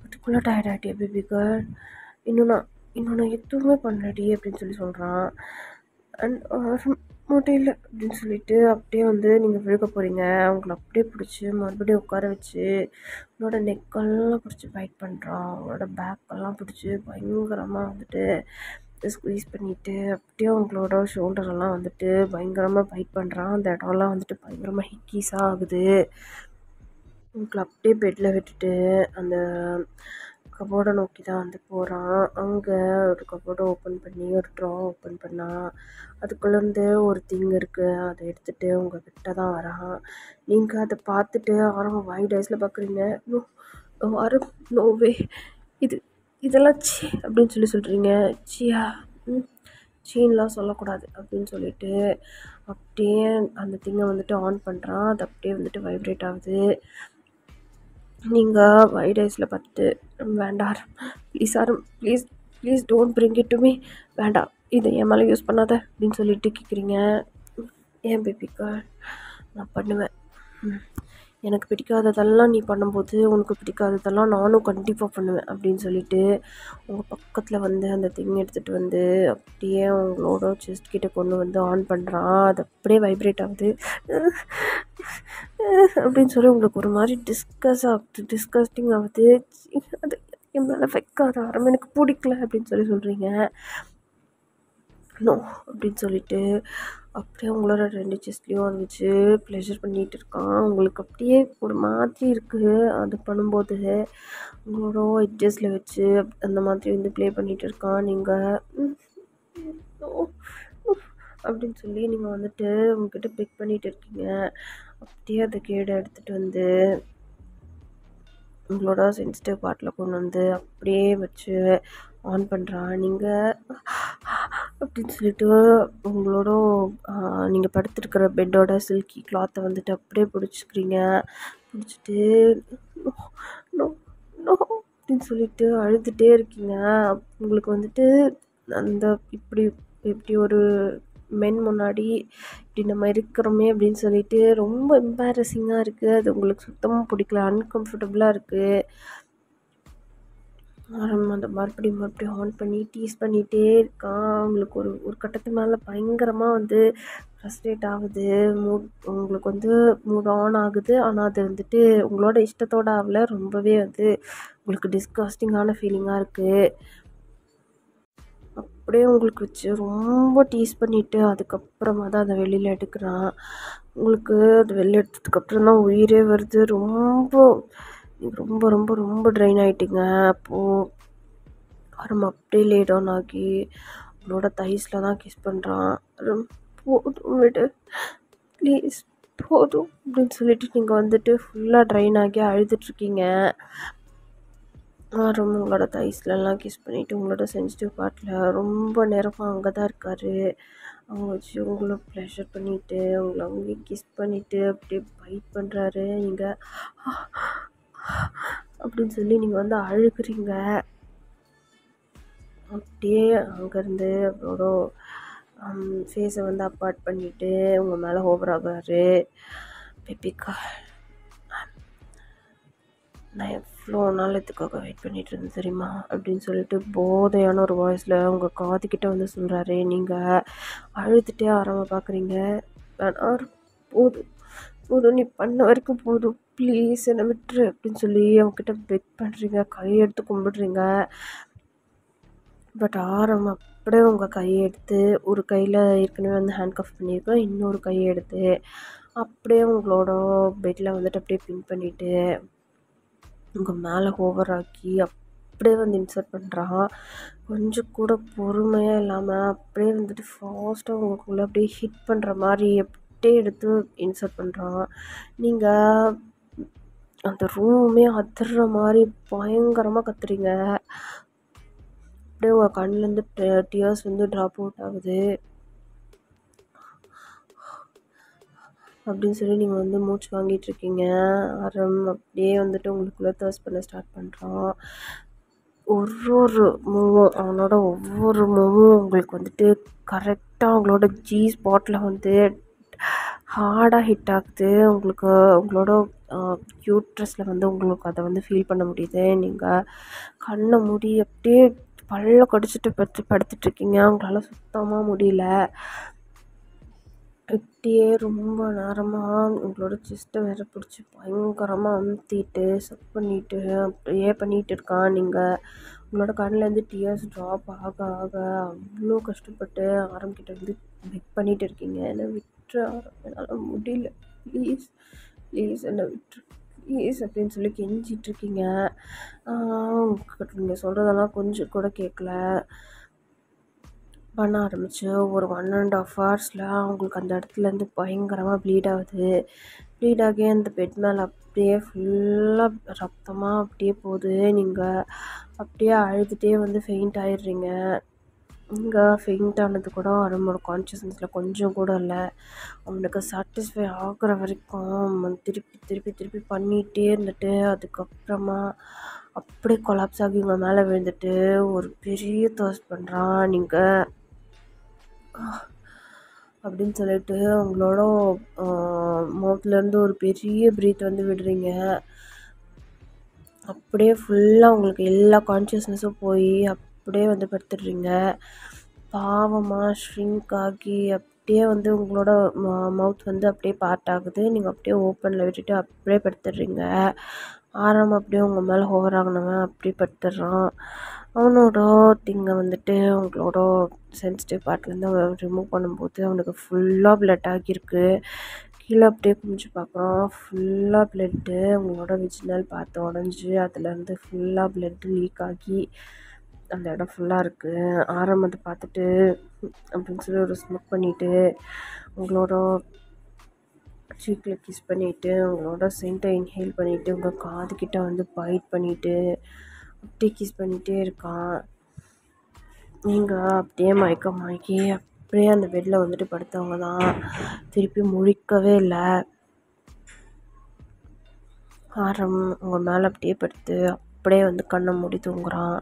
அதுக்குள்ளே டயர்டாகிட்டியா பேபி கேர்ள்? இன்னும் நான் எதுவுமே பண்ணலடி அப்படின்னு சொல்லி சொல்கிறான். அண்ட் முடியல அப்படின்னு சொல்லிட்டு அப்படியே வந்து நீங்கள் விழுக போகிறீங்க. அவங்கள அப்படியே பிடிச்சி மறுபடியும் உட்கார வச்சு உங்களோட நெக்கெல்லாம் பிடிச்சி பைட் பண்ணுறான். அவங்களோட பேக்கெல்லாம் பிடிச்சி பயங்கரமாக வந்துட்டு ஸ்குவீஸ் பண்ணிவிட்டு அப்படியே உங்களோட ஷோல்டரெல்லாம் வந்துட்டு பயங்கரமாக பைட் பண்ணுறான். அந்த இடம்லாம் வந்துட்டு பயங்கரமாக ஹிக்கீஸாக ஆகுது. உங்களை அப்படியே பெட்டில் விட்டுட்டு அந்த கபோர்டை நோக்கி தான் வந்து போகிறான். அங்கே ஒரு கபோர்டை ஓப்பன் பண்ணி ஒரு ட்ரா ஓப்பன் பண்ணால் அதுக்குள்ளேருந்து ஒரு திங் இருக்குது. அதை எடுத்துகிட்டு உங்கள் கிட்ட தான் வரான். நீங்கள் அதை பார்த்துட்டு ஆரம்பம் வைட் ஐஸில் பார்க்குறீங்க. ஆரம் நோவே இதெல்லாம் சி அப்படின்னு சொல்லி சொல்கிறீங்க. சியா சீன்லாம் சொல்லக்கூடாது அப்படின்னு சொல்லிட்டு அப்படியே அந்த திங்கை வந்துட்டு ஆன் பண்ணுறான். அது அப்படியே வந்துட்டு வைப்ரேட் ஆகுது. நீங்கள் வைட் ஐஸில் பார்த்துட்டு வேண்டாம் ப்ளீஸ் ஆரம் please don't bring it to me, வேண்டாம் இதை என் மேலே யூஸ் பண்ணாத அப்படின்னு சொல்லிட்டு கேட்குறீங்க. ஏன் பேபிக்கா நான் பண்ணுவேன். எனக்கு பிடிக்காததெல்லாம் நீ பண்ணும்போது உனக்கு பிடிக்காததெல்லாம் நானும் கண்டிப்பாக பண்ணுவேன் அப்படின்னு சொல்லிட்டு உங்கள் பக்கத்தில் வந்து அந்த திங் எடுத்துகிட்டு வந்து அப்படியே உங்களோட செஸ்ட் கிட்ட கொண்டு வந்து ஆன் பண்ணுறான். அது அப்படியே வைப்ரேட் ஆகுது. அப்படின்னு சொல்லி உங்களுக்கு ஒரு மாதிரி டிஸ்கஸ்டிங் ஆகுது. அது என் மேலே வைக்காத ஆரம்பம் எனக்கு பிடிக்கல அப்படின்னு சொல்கிறீங்க. நோ அப்படின்னு சொல்லிட்டு அப்படியே உங்களோட 2 செஸ்ட்லேயும் அதை வச்சு ப்ளெஷர் பண்ணிகிட்டு இருக்கான். உங்களுக்கு அப்படியே ஒரு மாதிரி இருக்குது. அது பண்ணும்போது உங்களோட எட்ஜஸில் வச்சு அந்த மாதிரி வந்து ப்ளே பண்ணிகிட்டு இருக்கான். நீங்கள் அப்படின்னு சொல்லி நீங்கள் வந்துட்டு உங்ககிட்ட பிக் பண்ணிகிட்டு இருக்கீங்க. அப்படியே அந்த கேடை எடுத்துகிட்டு வந்து உங்களோட சென்சிட்டிவ் பார்ட்டில் கொண்டு வந்து அப்படியே வச்சு ஆன் பண்ணுறான். நீங்கள் அப்படின்னு சொல்லிட்டு உங்களோட நீங்கள் படுத்துருக்கிற பெட்டோட சில்கி கிளாத்தை வந்துட்டு அப்படியே பிடிச்சிக்கிறீங்க. பிடிச்சிட்டு நோ நோ அப்படின்னு சொல்லிட்டு அழுதுகிட்டே இருக்கீங்க. உங்களுக்கு வந்துட்டு அந்த இப்படி இப்படி ஒரு மென் முன்னாடி இப்படி நம்ம இருக்கிறோமே அப்படின்னு சொல்லிட்டு ரொம்ப எம்பாரசிங்காக இருக்குது. அது உங்களுக்கு சுத்தமாக பிடிக்கல, அன்கம்ஃபர்டபுளாக இருக்குது. அந்த மறுபடியும் ஆன் பண்ணி டீஸ் பண்ணிகிட்டே இருக்கான். அவங்களுக்கு ஒரு ஒரு கட்டத்து மேலே பயங்கரமாக வந்து ஃப்ரஸ்ட்ரேட் ஆகுது. உங்களுக்கு வந்து மூட் ஆன் ஆகுது. ஆனால் அது வந்துட்டு உங்களோட இஷ்டத்தோடு ஆகல. ரொம்பவே வந்து உங்களுக்கு டிஸ்கஸ்டிங்கான ஃபீலிங்காக இருக்குது. அப்படியே உங்களுக்கு வச்சு ரொம்ப டீஸ் பண்ணிவிட்டு அதுக்கப்புறமா தான் அதை வெளியில் எடுக்கிறான். உங்களுக்கு அது வெளில எடுத்ததுக்கப்புறம் தான் உயிரே வருது. ரொம்ப ரொம்ப ரொம்ப ரொம்ப ட்ரெயின் ஆகிட்டிங்க. அப்போது ஆரம் அப்படியே லே டவுன் ஆகி அவளோட தைஸில் தான் கிஸ் பண்ணுறான். போதும் விடு ப்ளீஸ் போதும் அப்படின்னு சொல்லிட்டு நீங்கள் வந்துட்டு ஃபுல்லாக ட்ரெயின் ஆகி அழுதுட்ருக்கீங்க. ரொம்ப உங்களோட தைஸ்லலாம் கிஸ் பண்ணிவிட்டு உங்களோட சென்சிட்டிவ் பார்ட்டில் ரொம்ப நேரமாக அங்கே தான் இருக்கார். அவங்க வச்சு உங்களை ப்ளஷர் பண்ணிவிட்டு உங்களை அவங்க கிஸ் பண்ணிவிட்டு அப்படியே பைட் பண்ணுறாரு. நீங்கள் அப்படின்னு சொல்லி நீங்கள் வந்து அழுகுறீங்க. அப்படியே அங்கேருந்து அவரோட ஃபேஸை வந்து அப்பார்ட் பண்ணிவிட்டு உங்கள் மேலே ஓவர் ஆகிறாரு. பேபிக்கா நான் எவ்வளோ நாள் இதுக்காக வெயிட் பண்ணிகிட்டு இருந்தேன் தெரியுமா அப்படின்னு சொல்லிட்டு போதையான ஒரு வாய்ஸில் உங்கள் காதுகிட்ட வந்து சொல்கிறாரு. நீங்கள் அழுதுகிட்டே ஆரம்ப பார்க்குறீங்க. ஆனால் போதும் போதும் நீ பண்ண வரைக்கும் போதும் ப்ளீஸ் என்னை விட்டுரு அப்படின்னு சொல்லி அவங்ககிட்ட பெக் பண்ணுறீங்க. கையெடுத்து கும்பிடுறீங்க. பட் ஆரம் அப்படியே உங்கள் கையை எடுத்து ஒரு கையில் ஏற்கனவே வந்து ஹேண்ட் கஃப் பண்ணியிருக்கோம், இன்னொரு கையை எடுத்து அப்படியே உங்களோட பெட்டில் வந்துட்டு அப்படியே பின் பண்ணிவிட்டு உங்கள் மேலே ஓவராக்கி அப்படியே வந்து இன்சர்ட் பண்ணுறான். கொஞ்சம் கூட பொறுமையாக இல்லாமல் அப்படியே வந்துட்டு ஃபாஸ்ட்டாக உங்களுக்குள்ளே அப்படியே ஹிட் பண்ணுற மாதிரி அப்படியே எடுத்து இன்சர்ட் பண்ணுறான். நீங்கள் அந்த ரூமே அதிர்ற மாதிரி பயங்கரமாக கத்துறீங்க. அப்படியே உங்கள் கண்ணிலேருந்து டியர்ஸ் வந்து ட்ராப் அவுட் ஆகுது. அப்படின்னு சொல்லி நீங்கள் வந்து மூச்சு வாங்கிட்டுருக்கீங்க. ஆரம் அப்படியே வந்துட்டு உங்களுக்குள்ளே தர்ஸ்ட் பண்ண ஸ்டார்ட் பண்ணுறான். ஒரு மூவும் அவனோட ஒவ்வொரு மூவும் உங்களுக்கு வந்துட்டு கரெக்டாக உங்களோட ஜி ஸ்பாட்டில் வந்து ஹார்டாக ஹிட் ஆகுது. உங்களுக்கு உங்களோட யூட்ரஸில் வந்து உங்களுக்கு அதை வந்து ஃபீல் பண்ண முடியுது. நீங்கள் கண்ணை மூடி அப்படியே பல்ல கடிச்சிட்டு படுத்துட்ருக்கீங்க. உங்களால் சுத்தமாக முடியல. இப்படியே ரொம்ப நேரமாக உங்களோட செஸ்ட்டை வேறு பிடிச்சி பயங்கரமாக அமுத்திட்டு சப் பண்ணிவிட்டு அப்படியே பண்ணிகிட்டு இருக்கான். நீங்கள் உங்களோட கண்ணிலேருந்து டியர்ஸ் ட்ராப் ஆக ஆக அவ்வளோ கஷ்டப்பட்டு ஆரம்பிக்கிட்ட வந்து பெக் பண்ணிகிட்டு இருக்கீங்க. என்னை விட்டுரு ஆரம், என்னால் முடியல, ப்ளீஸ் ப்ளீஸ் என்னை விட்டுரு ப்ளீஸ் அப்படின்னு சொல்லி கெஞ்சிட்ருக்கீங்க. நீங்கள் சொல்கிறதெல்லாம் கொஞ்சம் கூட கேட்கல. பண்ண ஆரம்பிச்சு ஒரு 1.5 ஹவர்ஸில் அவங்களுக்கு அந்த இடத்துலேருந்து பயங்கரமாக ப்ளீட் ஆகுது. ப்ளீட் ஆகி அந்த பெட் மேலே அப்படியே ஃபுல்லாக ரத்தமாக அப்படியே போகுது. நீங்கள் அப்படியே அழுதுகிட்டே வந்து ஃபெயிண்ட் ஆகிடுறீங்க. இங்கே ஃபெயிண்ட் ஆனது கூட அவனோட கான்ஷியஸ்னஸில் கொஞ்சம் கூட இல்லை. அவனுக்கு சாட்டிஸ்ஃபை ஆகிற வரைக்கும் திருப்பி திருப்பி திருப்பி பண்ணிகிட்டே இருந்துட்டு அதுக்கப்புறமா அப்படியே கொலாப்ஸ் ஆகி உங்கள் மேலே விழுந்துட்டு ஒரு பெரிய தர்ஸ்ட் பண்ணுறான். நீங்கள் அப்படின்னு சொல்லிட்டு அவங்களோட மவுத்லேருந்து ஒரு பெரிய ப்ரீத் வந்து விடுறீங்க. அப்படியே ஃபுல்லாக உங்களுக்கு எல்லா கான்ஷியஸ்னஸும் போய் அப்படியே வந்து படுத்துடுறீங்க. பாவமாக ஷ்ரிங்க் ஆகி அப்படியே வந்து உங்களோட மவுத் வந்து அப்படியே பார்ட் ஆகுது. நீங்கள் அப்படியே ஓப்பனில் விட்டுட்டு அப்படியே படுத்துடுறீங்க. ஆரம் அப்படியே உங்கள் மேலே ஓவர் ஆகினவன் அப்படியே படுத்துடுறான். அவனோட திங்கை வந்துட்டு உங்களோட சென்சிட்டிவ் பார்ட்லேருந்து அவன் ரிமூவ் பண்ணும்போது அவனுக்கு ஃபுல்லாக ப்ளட் ஆகியிருக்கு. கீழே அப்படியே குமிச்சு பார்க்குறோம். ஃபுல்லாக ப்ளட்டு உங்களோட விஜினல் பார்த்து உடஞ்சி அதுலேருந்து ஃபுல்லாக ப்ளட்டு லீக் ஆகி அந்த இடம் ஃபுல்லாக இருக்குது. ஆரம்பத்தை பார்த்துட்டு அப்படின்னு சொல்லி ஒரு ஸ்மோக் பண்ணிவிட்டு உங்களோட சீக்கில் கிஸ் பண்ணிவிட்டு உங்களோட சென்ட்டை இன்ஹேல் பண்ணிவிட்டு உங்கள் காதுகிட்ட வந்து பைட் பண்ணிவிட்டு அப்படியே கிஸ் பண்ணிகிட்டே இருக்கான். நீங்கள் அப்படியே மயக்கமாக்கி அப்படியே அந்த பெட்டில் வந்துட்டு படுத்தவங்க தான். திருப்பி முழிக்கவே இல்லை. ஆரம் உங்கள் மேலே அப்படியே படுத்து அப்படியே வந்து கண்ணை மூடி தூங்குறான்.